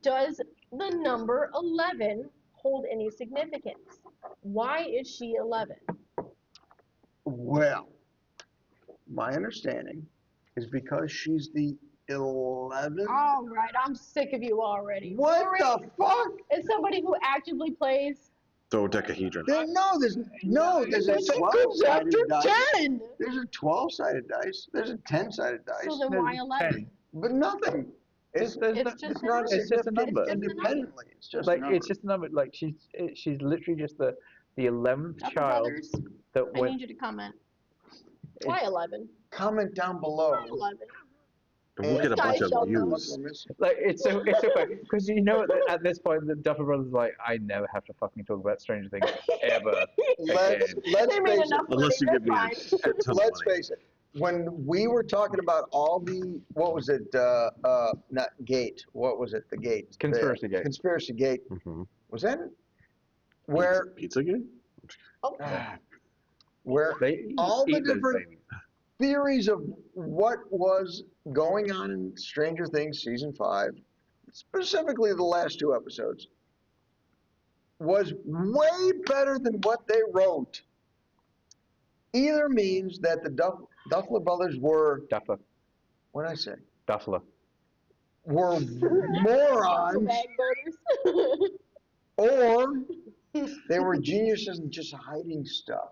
does the number 11 hold any significance? Why is she 11? Well, my understanding is because she's the 11th. All right, I'm sick of you already. What the fuck? As somebody who actively plays, Dodecahedron. There's a There's a 12-sided dice. 10. There's a 12-sided dice. There's a 10-sided dice. So then why 11? But nothing. It's It's not just significant a number. independently. It's just Like a number. it's just a number. Like she's literally just the the 11th Duffer child Brothers, that I went. need you to comment. Why 11? Comment down below. Why 11? We'll get a bunch of views. Like it's so funny because you know at this point the Duffer Brothers are like, I never have to fucking talk about Stranger Things ever Let's again. let's They made face enough it. money, Unless you they're give me fine. a shit ton of Let's money. face it. When we were talking about all the what was it? Not Gate. What was it? The Gate. Conspiracy Gate. Conspiracy Gate. Mm-hmm. Was that where? Pizzagate? Oh, Where They all the eat those different babies. theories of what was going on in Stranger Things season 5, specifically the last 2 episodes, was way better than what they wrote. Either means that the Duffler brothers were, Duffer. what did I say? Duffler. Were morons, bag burgers. or they were geniuses and just hiding stuff.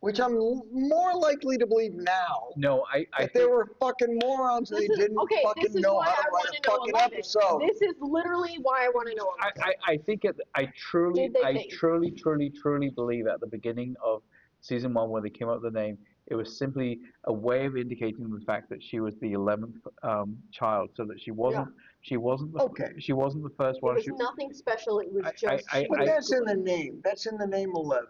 Which I'm more likely to believe now. No, I That they were fucking morons and they didn't fucking know how to write a fucking episode. This is literally why I want to know. I think I truly Did they think? truly believe at the beginning of season 1 when they came up with the name, it was simply a way of indicating the fact that she was the 11th child, so that she wasn't the she wasn't the first one. It was nothing special. It was just. But that's in the name. That's in the name 11.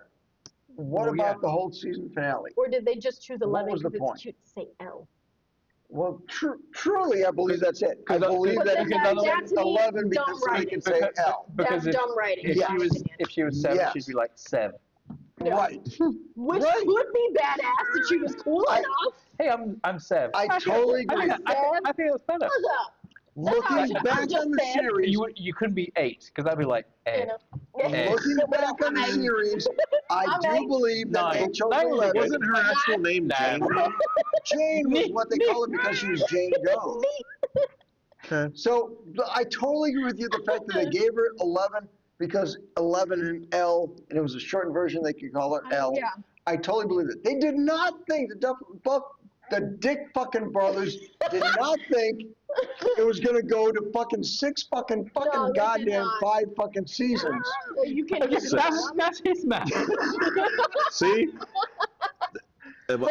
What about the whole season finale? Or did they just choose 11 was the because point? it's cute to say L? Well, truly, I believe that's it. I believe But that then it's 11 because they can say L. Because That's dumb writing. if she was 7, Yes. she'd be like 7. Right. Which Right. would be badass if she was cool enough. Hey, I'm 7. I totally agree. I think it's better. What's up? Looking I'm back just on the saying. series, You couldn't be 8 because I'd be like, You know. looking back on the series, I I'm do eight. believe that they chose 11. Wasn't her actual name Jane? Jane was what they call it because she was Jane Doe. Okay. So I totally agree with you. The fact that they gave her 11 because 11 and L, and it was a shortened version, they could call it L. Yeah. I totally believe it. They did not think the Dick fucking brothers did not think it was gonna go to fucking 6 fucking No, they did goddamn not. 5 fucking seasons. You can give it That's his math. See? But Full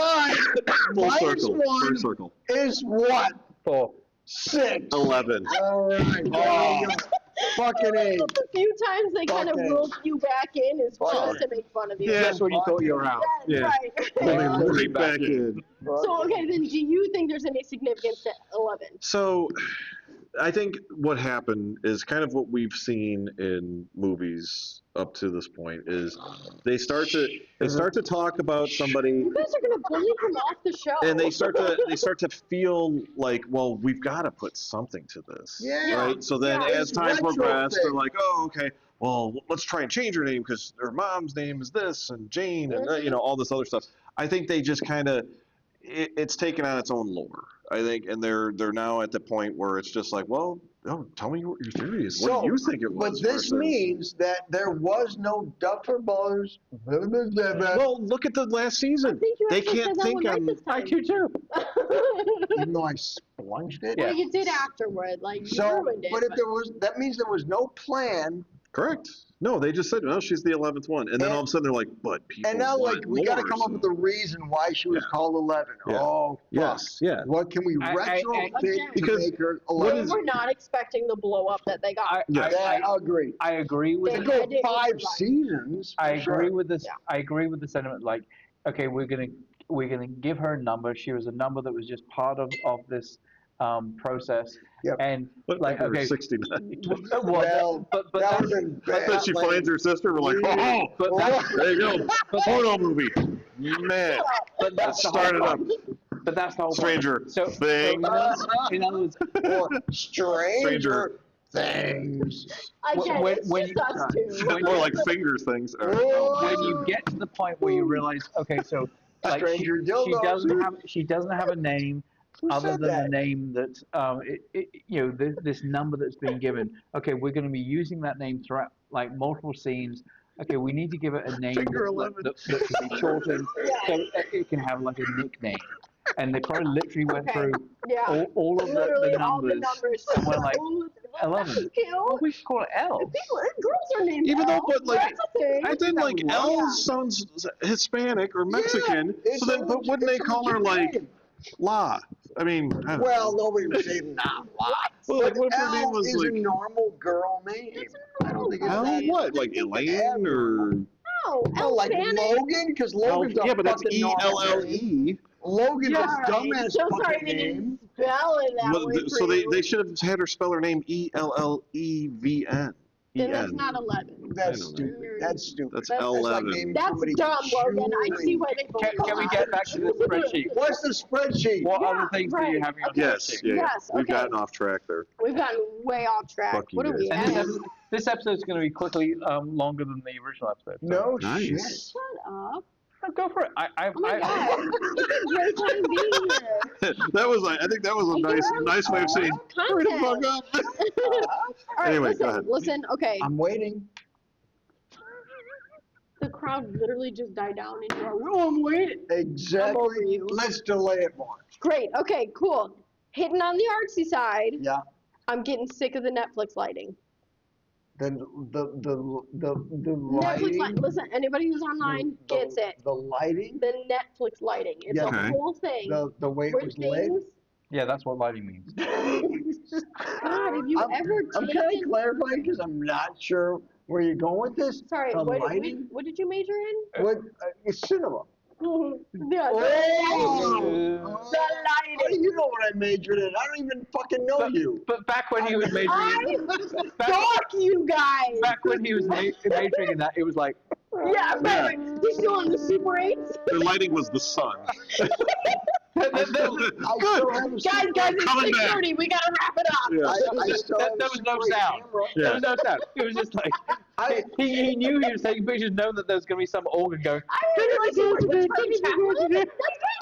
minus circle. 1 Full circle. is what? 4. 6. 11. All right. There you go. Fucking A. The few times they kind of Fucking- rope you back in is just to make fun of you. Yeah. That's when you thought you were out. Yeah. Right. Right back in. So, okay, then do you think there's any significance to 11? So, I think what happened is kind of what we've seen in movies up to this point is they start to talk about somebody, You guys are going to bully him off the show. and they start to feel like, well, we've got to put something to this, Yeah. right? So then Yeah, as it's time progressed, they're retrofit. like, oh, okay, well, let's try and change her name because her mom's name is this and Jane and all this other stuff. I think they just kind of it's taken on its own lore, I think, and they're now at the point where it's just like, well, no, tell me what your theory is. What do you think it was? But this means that there was no Duffer Brothers. Well, look at the last season. I think you They actually can't said that think one right on. this time. I do too. Even though I sponged it. Yeah. Well, you did afterward. Like, you So, ruined it. but if there was, that means there was no plan. Correct. No, they just said, well, she's the 11th one, and then all of a sudden they're like, but people. And now, want like, we got to more, come up so- with a reason why she was called 11. Yeah. Oh, fuck. Yes. Yeah. What can we retrofit to Because make her They 11? were not expecting the blow up that they got. I agree. I agree with They To the, go I didn't 5 realize. seasons. I for agree sure. with this. Yeah. I agree with the sentiment. Like, okay, we're gonna give her a number. She was a number that was just part of this process. Yep. And But like, number okay, 69. Well, but that that's, would have been bad. Then she finds her sister. We're like, oh, but that's, there you go. Porno movie. Man, but that's the start it whole up. point. But that's the whole point. Stranger So, Things. in other words, Or Stranger Stranger. Things. Again, when- it's when just us two. More like finger things. All right. Oh. when you get to the point where you realize, okay, so like Stranger she dildos. she doesn't have a name Who other said than that? the name that this number that's been given. Okay, we're going to be using that name throughout like multiple scenes. Okay, we need to give it a name Finger that 11. can be shortened so it can have like a nickname. And they probably literally went Okay. through Yeah. all of Literally the all the numbers numbers. and we're like, 11. That's cute. Well, we should call it L. Girls are named Even though, Elle. but like, That's a thing. I think like Yeah. Elle sounds Hispanic or Mexican, it's so then, a- but wouldn't they it's a call her legit like name. La? I mean, I don't Well, know. nobody would say not lot. Well, like, But what if her name Elle was is a like normal girl name. It's I don't think it's Elle that. what? Like Elaine or No, No, Elle like Fanning. Logan, because Elle? Logan's a Yeah, but that's fucking normal name. ELLE. Logan's Yeah, a all right. dumbass So sorry fucking we name. didn't spell it that Well, way for so you. they should have had her spell her name ELLEVN. Then that's not 11. That's I know that. stupid. That's stupid. That's like 11. naming That's somebody dumb, Logan. I see Julie. why they both Can we get back to the spreadsheet? What's the spreadsheet? What Yeah, other things do you right. have on your Yes, spreadsheet? yeah. Yes, We've okay. gotten off track there. We've gotten way off track. Fuck you What are we guys. at? And this episode's going to be quickly longer than the original episode. So. No Nice. shit. Shut up. No, go for it. Oh my god. It's a great time being here. That was like, I think that was a nice way of saying, hurry the fuck up. All right, Anyway, listen, go ahead. listen, okay. I'm waiting. The crowd literally just died down and you're like, oh, I'm waiting. I'm over Exactly. you. Let's delay it more. Great, okay, cool. Hitting on the artsy side, Yeah. I'm getting sick of the Netflix lighting. The Netflix lighting. lighting. Listen, anybody who's online gets it. The lighting. The Netflix lighting. It's Yeah. a Okay. whole thing. The way it where was lit. things. Yeah, that's what lighting means. God, have you ever I'm kind of taken? clarifying because I'm not sure where you're going with this. Sorry, The what lighting. did you major in? What? It's cinema. Yeah, Oh, the oh, lighting. you know what I majored in. I don't even fucking know you. But back when he was majoring, I stalk you guys. back when he was majoring in that, it was like, Yeah, right. He's still on the Super 8s. The lighting was the sun. I still Good. have a Guys, super- it's Coming back. 6:30. We gotta wrap it up. Yeah. I still have a there was no super sound. camera. There Yeah. was no sound. It was just like, he knew he was taking pictures, knowing that there was going to be some organ going, I didn't realize you were That's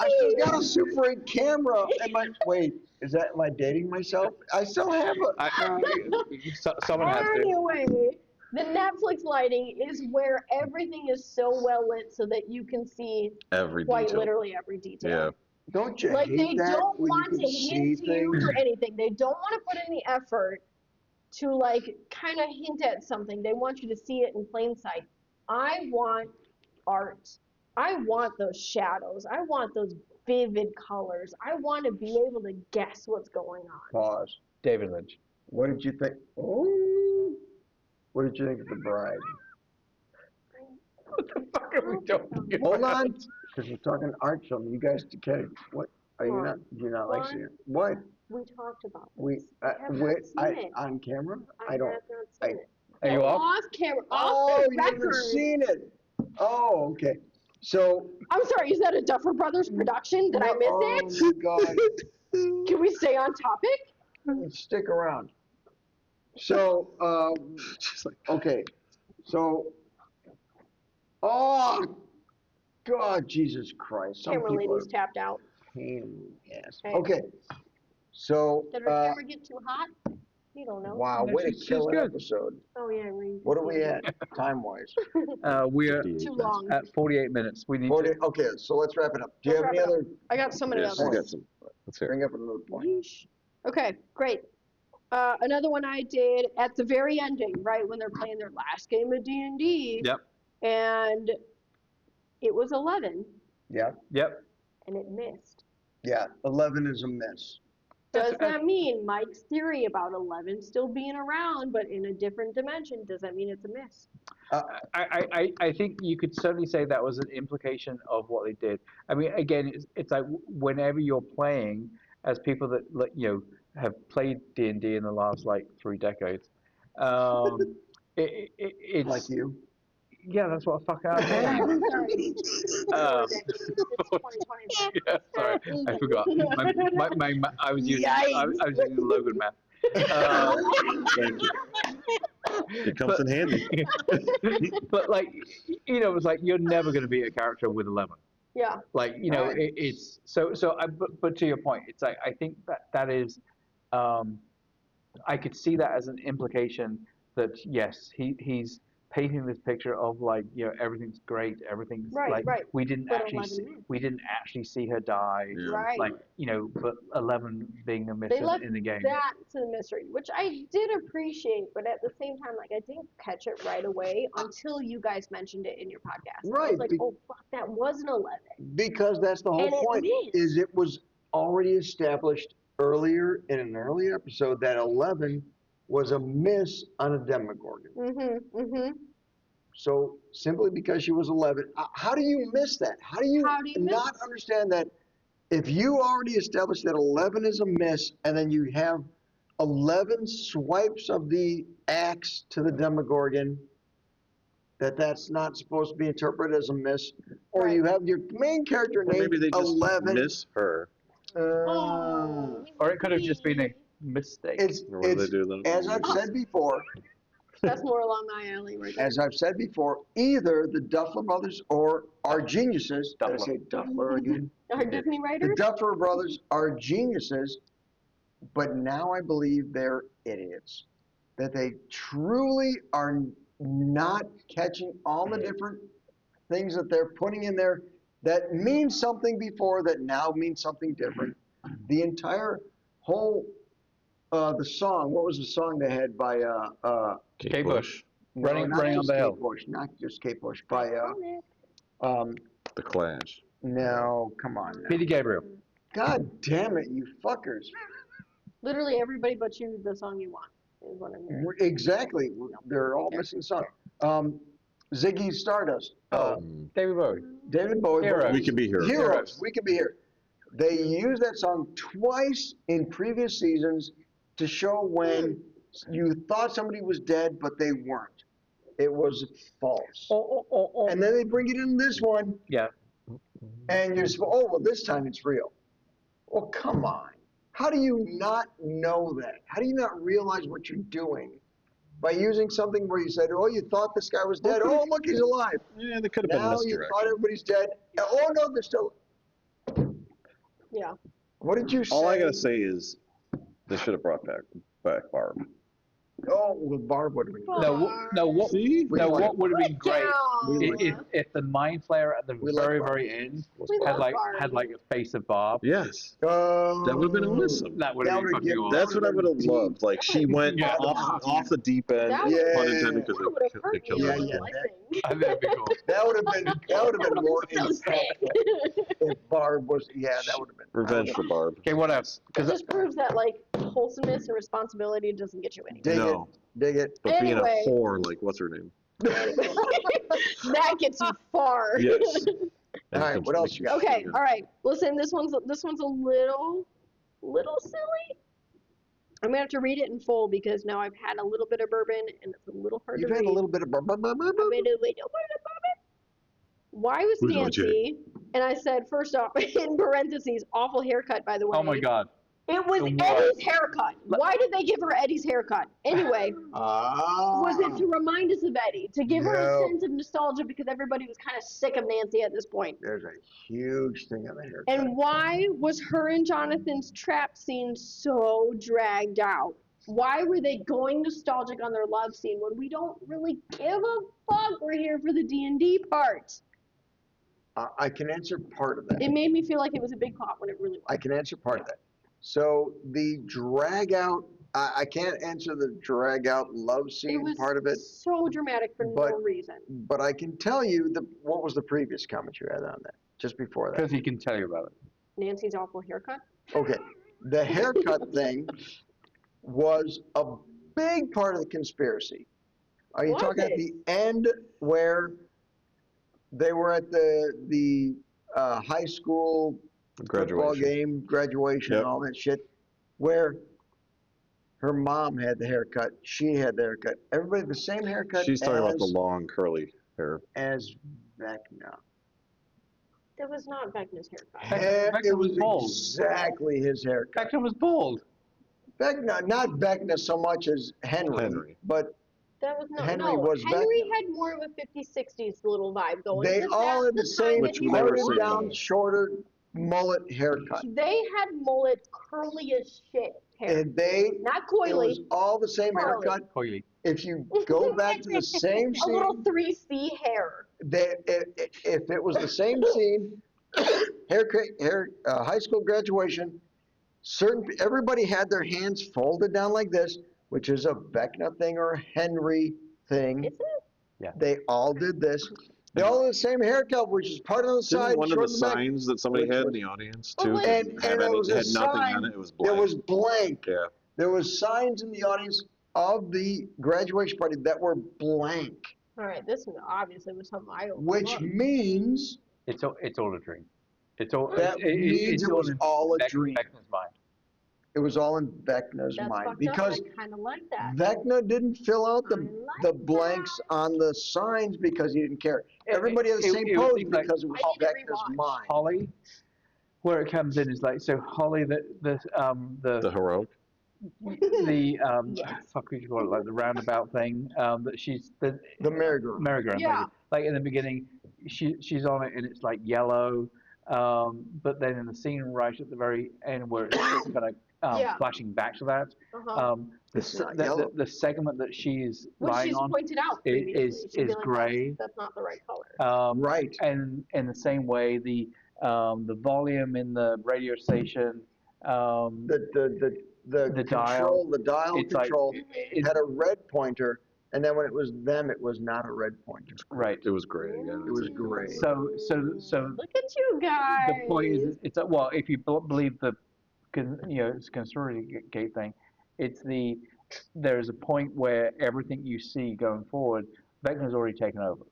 I still crazy. got a Super 8 camera. Wait, am I dating myself? I still have a. someone has to. Anyway, the Netflix lighting is where everything is so well lit so that you can see Every quite detail. literally every detail. Yeah. Don't you Like they hate that don't when want you to can see hint to you things? for anything. They don't want to put in the effort to like kind of hint at something. They want you to see it in plain sight. I want art. I want those shadows. I want those vivid colors. I want to be able to guess what's going on. Pause. David Lynch. What did you think? Oh, what did you think of The Bride? What the fuck are we doing? Hold on, because we're talking art film. You guys, okay? What are you not? Do you not like seeing it? What? We talked about We this. I have not seen it. on camera? I I don't. have not seen it. Are you off? Off camera. Oh, Off the you haven't record. seen it. Oh, okay. So. I'm sorry. Is that a Duffer Brothers production? Did I miss it? Oh my God. Can we stay on topic? Stick around. So, She's like, okay. So, oh, God, Jesus Christ. Some Camera people lady's tapped out. are pain in the ass. Hey. Okay. So, Did her camera get too hot? You don't know. wow, No, way to she's kill an good. episode. Oh yeah, What are we at, time-wise? We're Too long. at 48 minutes. We need 40, to. okay, so let's wrap it up. Do you Let's have any wrap it other, I got so many yes, others. I got some. Let's hear it. bring up another point? Yeesh. Okay, great. Another one I did at the very ending, right when they're playing their last game of D&D. Yep. And it was 11, Yeah, Yep. and it missed. yeah, 11 is a miss. Does that mean Mike's theory about 11 still being around, but in a different dimension, does that mean it's a miss? I think you could certainly say that was an implication of what they did. I mean, again, it's like whenever you're playing as people that have played D&D in the last like 3 decades, it's Like you. Yeah, that's what fucking I'm saying. It's 2020. Yeah, sorry, I forgot. I was using the Logan math. Thank you. It comes in handy. But like, it was like you're never going to be a character with 11. Yeah. Like, Right. it's so. But to your point, it's like I think that is, I could see that as an implication that yes, he's painting this picture of like, everything's great, everything's Right. we didn't But actually 11 missed. we didn't actually see her die. Yeah. Right. Like, but 11 being a miss They left in the game. that to the mystery, which I did appreciate, but at the same time, like I didn't catch it right away until you guys mentioned it in your podcast. I Right, was like, oh fuck, that was an 11. Because that's the whole And it point. missed. Is it was already established earlier in an earlier episode that 11 was a miss on a Demogorgon. So simply because she was 11, how do you miss that? How do you not understand that if you already established that 11 is a miss and then you have 11 swipes of the axe to the Demogorgon, that's not supposed to be interpreted as a miss, or you have your main character Or named maybe they just 11. miss her. Or it could have just been a mistake. Or what do they do then? As I've said before, That's more along my alley right there. as I've said before, either the Duffler brothers or our geniuses, did I say Duffler again? Our Disney The writers? Duffler brothers are geniuses, but now I believe they're idiots. That they truly are not catching all the different things that they're putting in there that means something before that now means something different. The entire whole, the song, what was the song they had by, Kate Bush. no, Running not on just the hill. Kate Bush, not just Kate Bush, by, The Clash. no, come on now. Peter Gabriel. God damn it, you fuckers. Literally everybody but you, the song you want is what I'm hearing. Exactly, they're all missing the song. Ziggy Stardust. David Bowie. David Bowie. Heroes. We Can Be Heroes. Heroes. We Can Be Here. They used that song twice in previous seasons to show when you thought somebody was dead, but they weren't. It was false. And then they bring it in this one, Yeah. and you're supposed, oh, well, this time it's real. Well, come on. How do you not know that? How do you not realize what you're doing? By using something where you said, oh, you thought this guy was dead. Oh, look, he's alive. Yeah, they could have been Now you thought everybody's dead. Oh, no, they're still. Yeah. What did you say? All I gotta say is they should have brought back Barb. Oh, well, Barb would have been great. What would have been great Down. if the mind flayer at the We like very Barb. very end We had love like Barb. a face of Barb. Yes. That would have been awesome. That would have been fucking awesome. That's what I would have loved. Like she went Yeah. off the deep end, That pun would- intended, because That would have they hurt killed me her. more Yeah, than yeah, liking. I think that'd be cool. That would have been more So sick. impactful if Barb was. Yeah, that would have been. Revenge for Barb. Okay, what else? It just proves that like wholesomeness and responsibility doesn't get you anywhere. Dig No. it. Dig it. But being Anyway. a whore, like what's her name? That gets you far. Yes. All right, what else you got? Okay, all right. Listen, this one's a little silly. I'm gonna have to read it in full because now I've had a little bit of bourbon and it's a little hard You've to had read. a little bit of. I made a little bit of bourbon. Why was Who's Nancy? And I said first off in parentheses, awful haircut by the way. Oh my God. It was What? Eddie's haircut. Why did they give her Eddie's haircut? Anyway, was it to remind us of Eddie? To give her a No. sense of nostalgia because everybody was kind of sick of Nancy at this point? There's a huge thing on the haircut. And why was her and Jonathan's trap scene so dragged out? Why were they going nostalgic on their love scene when we don't really give a fuck? We're here for the D&D part. I can answer part of that. It made me feel like it was a big plot when it really I wasn't. can answer part of that. So the drag out, I can't answer the drag out love It scene was part of it, so dramatic for no but- reason. but I can tell you what was the previous comment you had on that, just before that. Because he can tell you about it. Nancy's awful haircut. Okay, the haircut thing was a big part of the conspiracy. Are you Was talking at it? the end where they were at the high school football Graduation. game, graduation, Yep. and all that shit, where her mom had the haircut, she had the haircut, everybody the same haircut She's talking about the as, long curly hair. as Vecna. That was not Vecna's haircut. Vecna It was was bald. exactly his haircut. Vecna was bald. Vecna, not Vecna so much as Henry. But That was not. Henry no, was Henry Vecna. had more of a 50s, 60s little vibe going. they because all that's had the time same, that Which he they were was parted saying. down, shorter mullet haircut. They had mullets curly as shit hair. And they, not it coily. was all the same Curly. haircut. Coily. If you go back to the same a scene, little 3C hair. if it was the same scene, high school graduation, everybody had their hands folded down like this, which is a Vecna thing or a Henry thing. Isn't it? Yeah. They all did this. They all had the same haircut, which is part on the side. Didn't one of the short in back. signs that somebody had in the audience too? But didn't And have there any, was a had nothing sign on it. It was blank. that was blank. Yeah. There was signs in the audience of the graduation party that were blank, All right, this one obviously was something I overlooked. which means It's all a dream. It's all that means it's it was in all a dream. Vecna's mind. It was all in Vecna's That's mind fucked because up. I kind of like that. Vecna didn't fill out I the like blanks that. on the signs because he didn't care. Everybody had the same it would pose be like because it was I need to Vecna's rewatch. mind. Holly, where it comes in is like, so Holly, The heroic. Yes. fuck, what you call it, like the roundabout thing, that she's the merry-go-round. merry-go-round. Yeah. Like in the beginning, she's on it and it's like yellow, but then in the scene right at the very end where it's kind of Yeah. flashing back to that, Uh-huh. It's not yellow. the segment that she's Which lying she's on pointed out is- previously. is She'd be like, gray. That's not the right color. Right. And in the same way, the volume in the radio station, The dial, the dial it's like- control it- had a red pointer, and then when it was them, it was not a red pointer. right. It was gray. Yeah. It was gray. So Look at you guys. the point is, it's well, if you believe the, it's conspiracy gate thing, there's a point where everything you see going forward, Vecna's already taken over,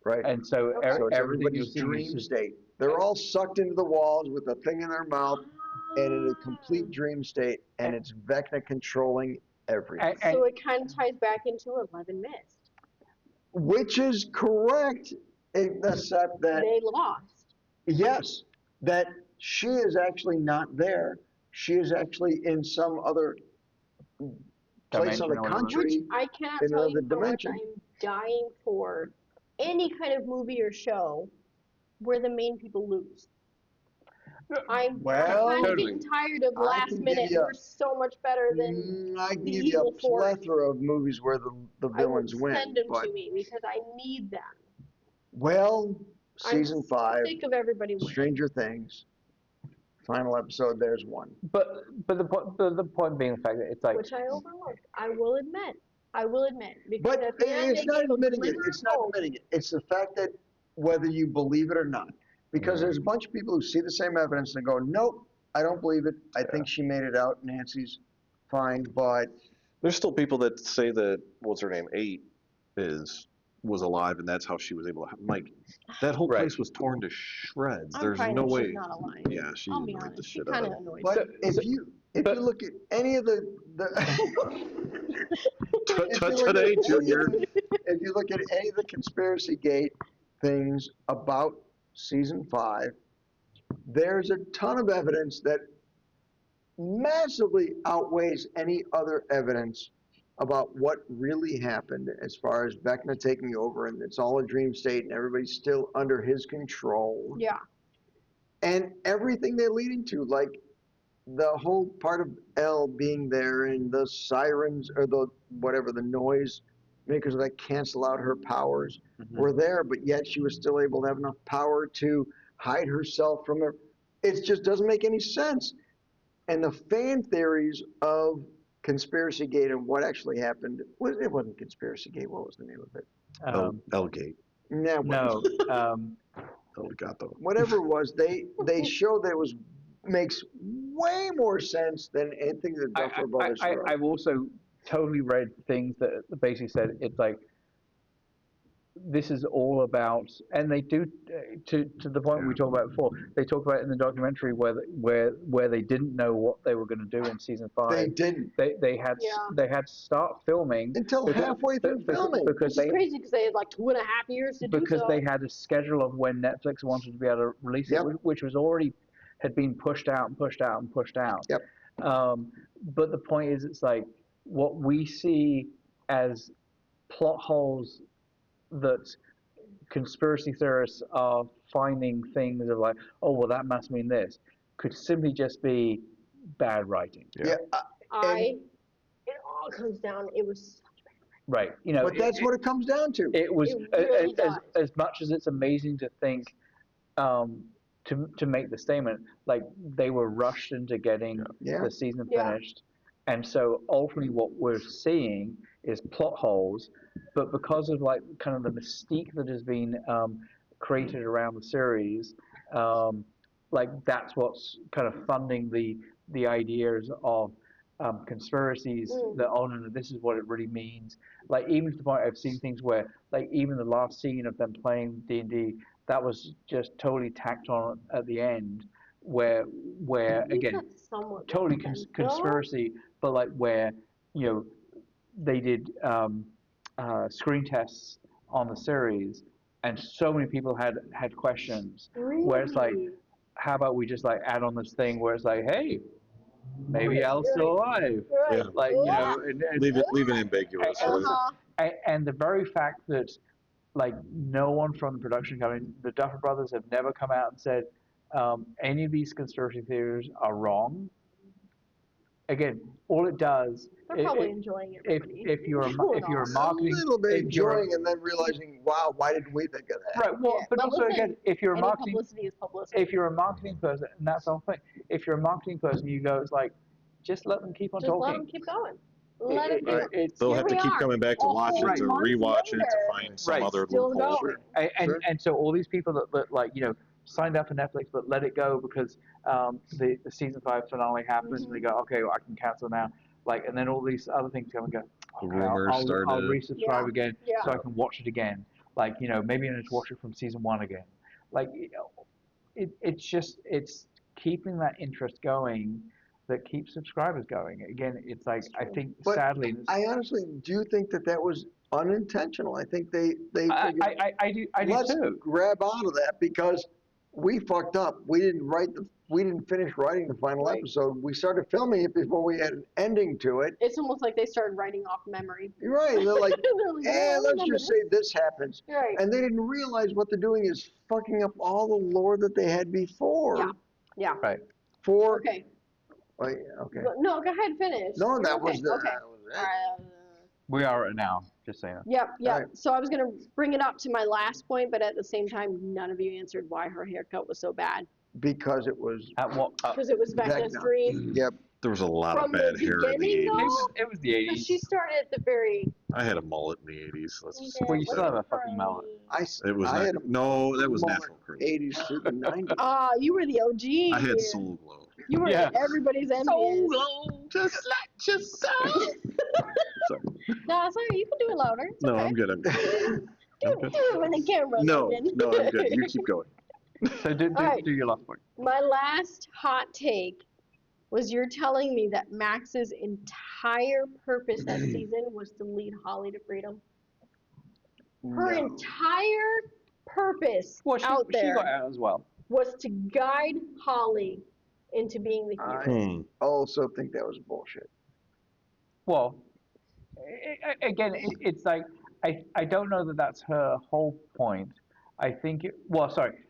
Right. and so Okay. So it's everything you everybody's see dream is state. They're all sucked into the walls with a thing in their mouth and in a Ah. complete dream state, and it's Vecna controlling everything. and So it kind of ties back into 11 Mist. Which is correct, except that, They lost. yes, that she is actually not there. She is actually in some other place Dimension of the or whatever. country. I cannot in tell you another how much dimension. I'm dying for any kind of movie or show where the main people lose. I'm Well, kind of Totally. getting tired of I last can give minute. you a- We're so much better than I can the give you a evil force. plethora of movies where the I would villains win. send them But, to me because I need them. well, season I'm 5, sick of everybody winning. Stranger Things, final episode, there's one. but the point being the fact that it's like Which I overlooked. I will admit. Because But at the end it's they not gave a admitting it. glimmer It's of not hope. admitting it. It's the fact that whether you believe it or not, because there's a bunch of people who see the same evidence and go, nope, I don't believe it. I think she made it out. Nancy's fine, but There's still people that say that what's her name, 8 was alive, and that's how she was able to. Mike, that whole Right. place was torn to shreds. I'm There's fine no that way. she's not alive. Yeah, she I'll be annoyed the honest. She shit out kind of of it. annoys but me. if you look at any of the if you look at Today, any Junior. of the- if you look at any of the conspiracy gate things about season 5, there's a ton of evidence that massively outweighs any other evidence about what really happened as far as Vecna taking over, and it's all a dream state and everybody's still under his control. Yeah. And everything they're leading to, like the whole part of Elle being there and the sirens or the whatever, the noise makers that cancel out her powers were there, but yet she was still able to have enough power to hide herself from her. It just doesn't make any sense. And the fan theories of Conspiracy Gate and what actually happened, it wasn't Conspiracy Gate, what was the name of it? Elgate. No, no, Elgato. whatever it was, they showed that it makes way more sense than anything that Duffer Brothers wrote. I've also totally read things that basically said it's like this is all about, and they do to the point we talked about before. They talk about it in the documentary where they didn't know what they were going to do in season 5. They didn't They had to start filming until halfway through filming. because Which is crazy because they had like 2.5 years to do so. because they had a schedule of when Netflix wanted to be able to release it, which was already had been pushed out and pushed out and pushed out. Yep. But the point is, it's like what we see as plot holes that conspiracy theorists are finding things of like, oh, well, that must mean this, could simply just be bad writing. Yeah. It all comes down, it was such bad Right. You know, But that's what it comes down to. it was It really as much as it's amazing to think to make the statement, like they were rushed into getting the season finished, and so ultimately what we're seeing is plot holes, but because of like kind of the mystique that has been created around the series, like that's what's kind of funding the ideas of conspiracies that, oh no, this is what it really means. Like even to the point I've seen things where like even the last scene of them playing D&D, that was just totally tacked on at the end, where again totally conspiracy, but like where they did screen tests on the series, and so many people had questions. Where it's like, how about we just like add on this thing where it's like, hey, maybe Al's still alive. Yeah. Like and leave it ambiguous. and the very fact that like no one from the production company, the Duffer Brothers, have never come out and said any of these conspiracy theories are wrong. Again, all it does. They're probably enjoying it. If you're a marketing, a little bit enjoying and then realizing, wow, why didn't we think of that? Right. Well, but also again, if you're a marketing, publicity is publicity. if you're a marketing person, and that's the whole thing. If you're a marketing person, you go, it's like, just let them keep on talking. Let them keep going. Let it go. They'll have to keep coming back to watch it, to rewatch it, to find some other loophole. And so all these people that like signed up for Netflix but let it go because the season 5 finale happens and they go, okay, well, I can cancel now. Like, and then all these other things come and go. The rumors started. I'll resubscribe again so I can watch it again. Like maybe I need to watch it from season 1 again. Like it's keeping that interest going that keeps subscribers going. Again, it's like I think sadly. I honestly do think that was unintentional. I think they figured, I do let's too. grab onto that because we fucked up. We didn't finish writing the final episode. We started filming it before we had an ending to it. It's almost like they started writing off memory. You're right. They're like, let's just say this happens. Right. And they didn't realize what they're doing is fucking up all the lore that they had before. Yeah. Right. Okay. Wait, okay. No, go ahead, finish. No, that was the. Okay. That was it. All right. We are now. Just saying. Yep. Right. So I was gonna bring it up to my last point, but at the same time, none of you answered why her haircut was so bad. Because it was. At what? Because it was Vecna's dream. Yep. There was a lot of bad hair in the 80s. It was the 80s. She started at the very. I had a mullet in the 80s. Let's just Well, you still have a fucking mullet. It was had a that was mullet natural cream. 80s through the 90s. You were the OG. I had soul glow. You were everybody's envious. Soul glow, just like yourself. Sorry. No, sorry, you can do it louder. It's No, okay. I'm good. I'm good. Do it when the camera. No, I'm good. You keep going. So do your last point. My last hot take was you're telling me that Max's entire purpose that season was to lead Holly to freedom. Her entire purpose out there she got out as well. was to guide Holly into being the hero. I also think that was bullshit. Well, again, it's like I don't know that that's her whole point. I think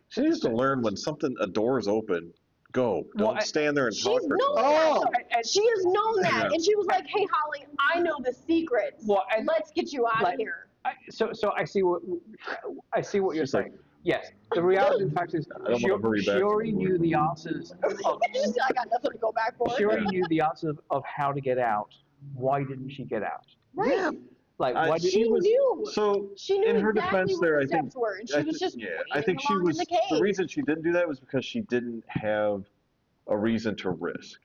She needs to learn when a door is open, go. Don't stand there and talk for known that. She has known that, and she was like, "Hey, Holly, I know the secrets. Let's get you out of here." So I see what you're saying. Yes, the reality of the fact is she already knew the answers. I got nothing to go back for. She already knew the answers of how to get out. Why didn't she get out? Right. Yeah. Like, why did she knew? So She knew in her exactly defense, what there, the I think steps were, and she was just I think she was. in the cave. The reason she didn't do that was because she didn't have a reason to risk.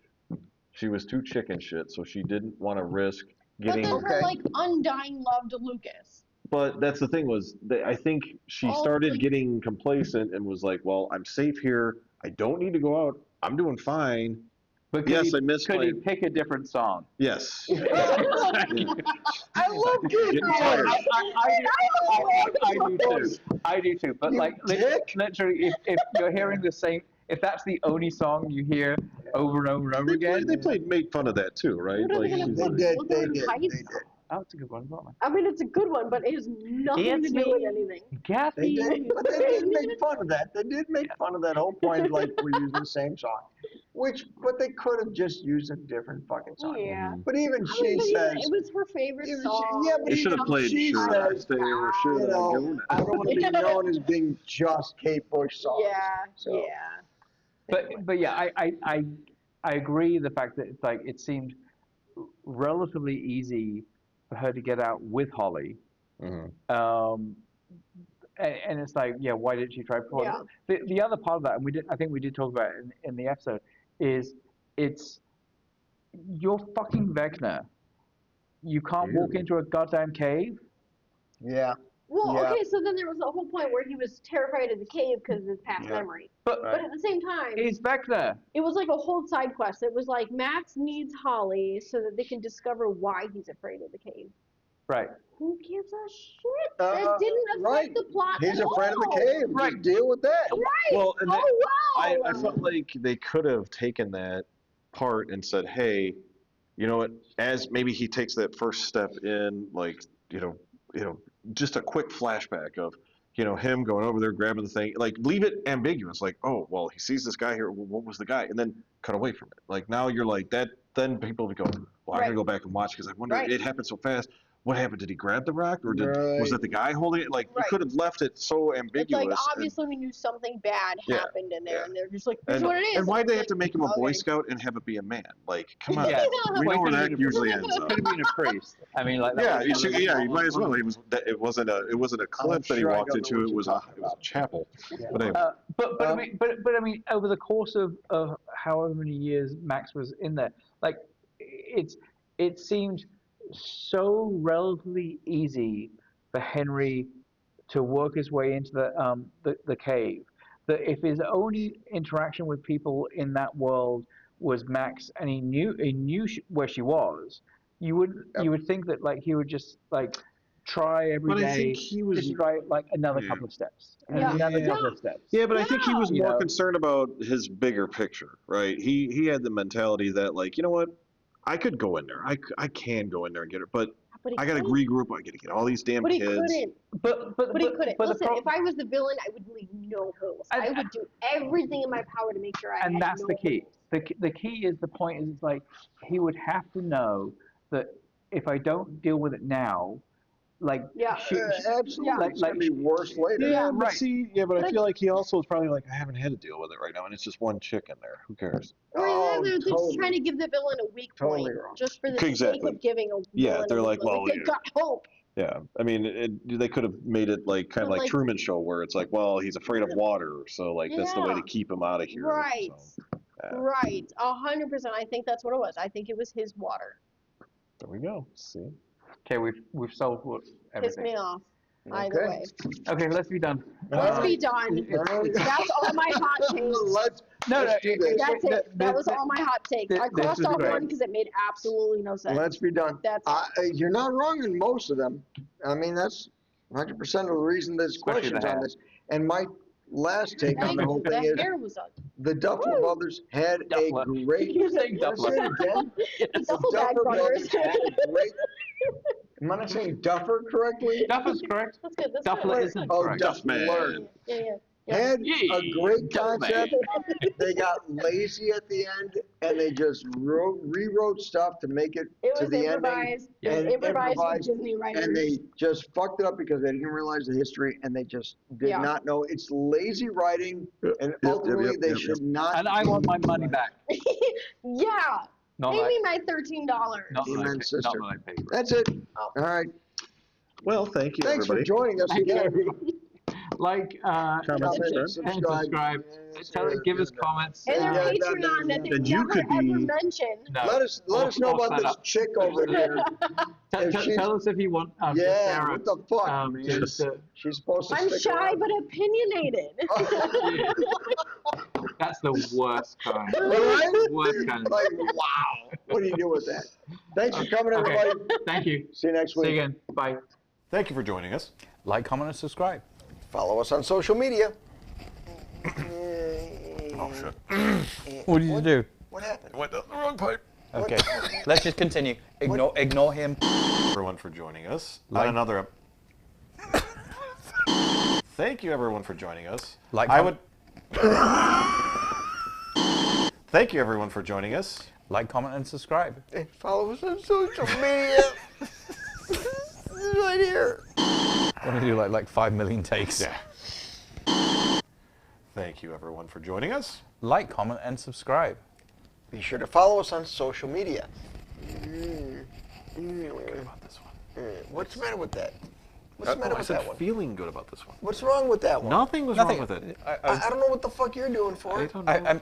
She was too chicken shit, so she didn't want to risk getting. But then her undying love to Lucas. But that's the thing was, I think she started getting complacent and was like, "Well, I'm safe here. I don't need to go out. I'm doing fine." But yes, I missed. Could he pick a different song? Yes. I love getting tired. I do too. But literally, if you're hearing the same, if that's the only song you hear over and over and over again, They made fun of that too, right? They did. Oh, it's a good one as well, man. I mean, it's a good one, but it has nothing to do with anything. Kathy. But they did make fun of that. They did make fun of that whole point, like we're using the same song. But they could have just used a different fucking song. Yeah. But even she says, it was her favorite song. yeah, but They should have played she Should I says, Stay or Should I Go I Now? don't want to be known as being just Kate Bush songs. Yeah, So, yeah. But yeah, I agree the fact that it's like it seemed relatively easy for her to get out with Holly. And it's like, yeah, why didn't she try before? Yeah. The other part of that, and I think we did talk about it in the episode, is you're fucking Vecna. You can't walk into a goddamn cave. Yeah. Well, Yeah. okay, so then there was a whole point where he was terrified of the cave because of his past memory. But at the same time, He's Vecna. it was like a whole side quest. It was like Max needs Holly so that they can discover why he's afraid of the cave. Right. Who gives a shit? That didn't affect the plot He's at afraid all. of the cave. Right. Just deal with that. Right. Well, and wow. I felt like they could have taken that part and said, hey, you know what, as maybe he takes that first step in, like, you know, just a quick flashback of, you know, him going over there, grabbing the thing, like, leave it ambiguous, like, oh, well, he sees this guy here, well, what was the guy? And then cut away from it. Like, now you're like, that, then people would go, well, I'm going to go back and watch because I wonder, it happened so fast. What happened? Did he grab the rock, or was that the guy holding it? Like, you could have left it so ambiguous. It's like, obviously, we knew something bad happened in there, and they're just like, here's what it is. And why'd they have to make him a Boy Scout and have it be a man? Like, come on. We know where that usually ends up. Could have been a priest. I mean, like. You might as well. It wasn't a cliff that he walked into. It was a chapel. Yeah. But anyway. But I mean, over the course of however many years Max was in there, like, it seemed so relatively easy for Henry to work his way into the cave that if his only interaction with people in that world was Max and he knew where she was, you would think that like he would just like try every day. I think he was just try like another couple of steps and another couple of steps. Yeah, but I think he was more concerned about his bigger picture, right? He had the mentality that like, you know what, I could go in there. I can go in there and get her, but I got to regroup. I got to get all these damn kids. He couldn't. But he couldn't. Listen, if I was the villain, I would leave no holes. I would do everything in my power to make sure I had no holes. And that's the key. The key is, the point is, it's like he would have to know that if I don't deal with it now, like absolutely, like, it's gonna be worse later. Yeah, but but I feel like he also is probably like, I haven't had to deal with it right now, and it's just one chick in there. Who cares? Or they're just trying to give the villain a weak point, just for the sake of giving a villain they're like, well, they've got hope. Yeah, I mean, they could have made it like kind of like Truman Show, where it's like, well, he's afraid of water, so like that's the way to keep him out of here. Right, so, right, 100%. I think that's what it was. I think it was his water. There we go. See. Okay, we've solved everything. Pissed me off. Either way. Okay, let's be done. Let's be done. That's all my hot takes. Let's do this. That's it. That was all my hot takes. I crossed off one because it made absolutely no sense. Let's be done. That's you're not wrong in most of them. I mean, that's 100% of the reason there's questions on this. And my last take on the whole thing is the Duffer Brothers had a great. You're saying Duffer. The Duffer Brothers had a great. Am I not saying Duffer correctly? Duffer's correct. That's good. That's Duffler good. isn't Oh, correct. Duffman. Yeah. Had a great concept. They got lazy at the end, and they just rewrote stuff to make it to the ending. It was improvised with Disney writers. And they just fucked it up because they didn't realize the history, and they just did not know. It's lazy writing, and ultimately they should not. And I want my money back. Yeah. Pay me my $13. Amen, sister. That's it. All right. Well, thank you, Thanks everybody. for joining us again. Like, comment, and subscribe. Give us comments. And their Patreon that they never ever mentioned. No. Let us know about this chick over here. Tell us if you want. Sarah, what the fuck? She's supposed to. I'm shy but opinionated. That's the worst kind. Right? Worst kind. Like, wow. What do you do with that? Thanks for coming, everybody. Thank you. See you next week. See you again. Bye. Thank you for joining us. Like, comment, and subscribe. Follow us on social media. Oh, shit. What did you do? What happened? Went down the wrong pipe. Okay, let's just continue. Ignore him. Everyone for joining us on another. Thank you, everyone, for joining us. Thank you, everyone, for joining us. Like, comment, and subscribe. And follow us on social media. This is right here. I want to do like 5 million takes. Yeah. Thank you, everyone, for joining us. Like, comment, and subscribe. Be sure to follow us on social media. Feeling good about this one. What's the matter with that? What's the matter with that one? Feeling good about this one. What's wrong with that one? Nothing was wrong with it. I don't know what the fuck you're doing for it.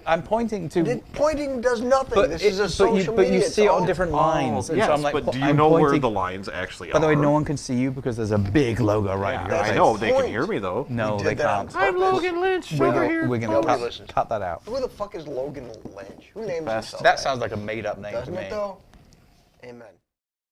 I'm pointing to. Pointing does nothing. This is a social media. But you see it on different lines. Yes, so I'm like, but do you know where the lines actually are? By the way, no one can see you because there's a big logo right here. I know, they can hear me though. No, they can't. I'm Logan Lynch over here. We're going to cut that out. Who the fuck is Logan Lynch? Who names himself? That sounds like a made-up name to me. Doesn't it though? Amen.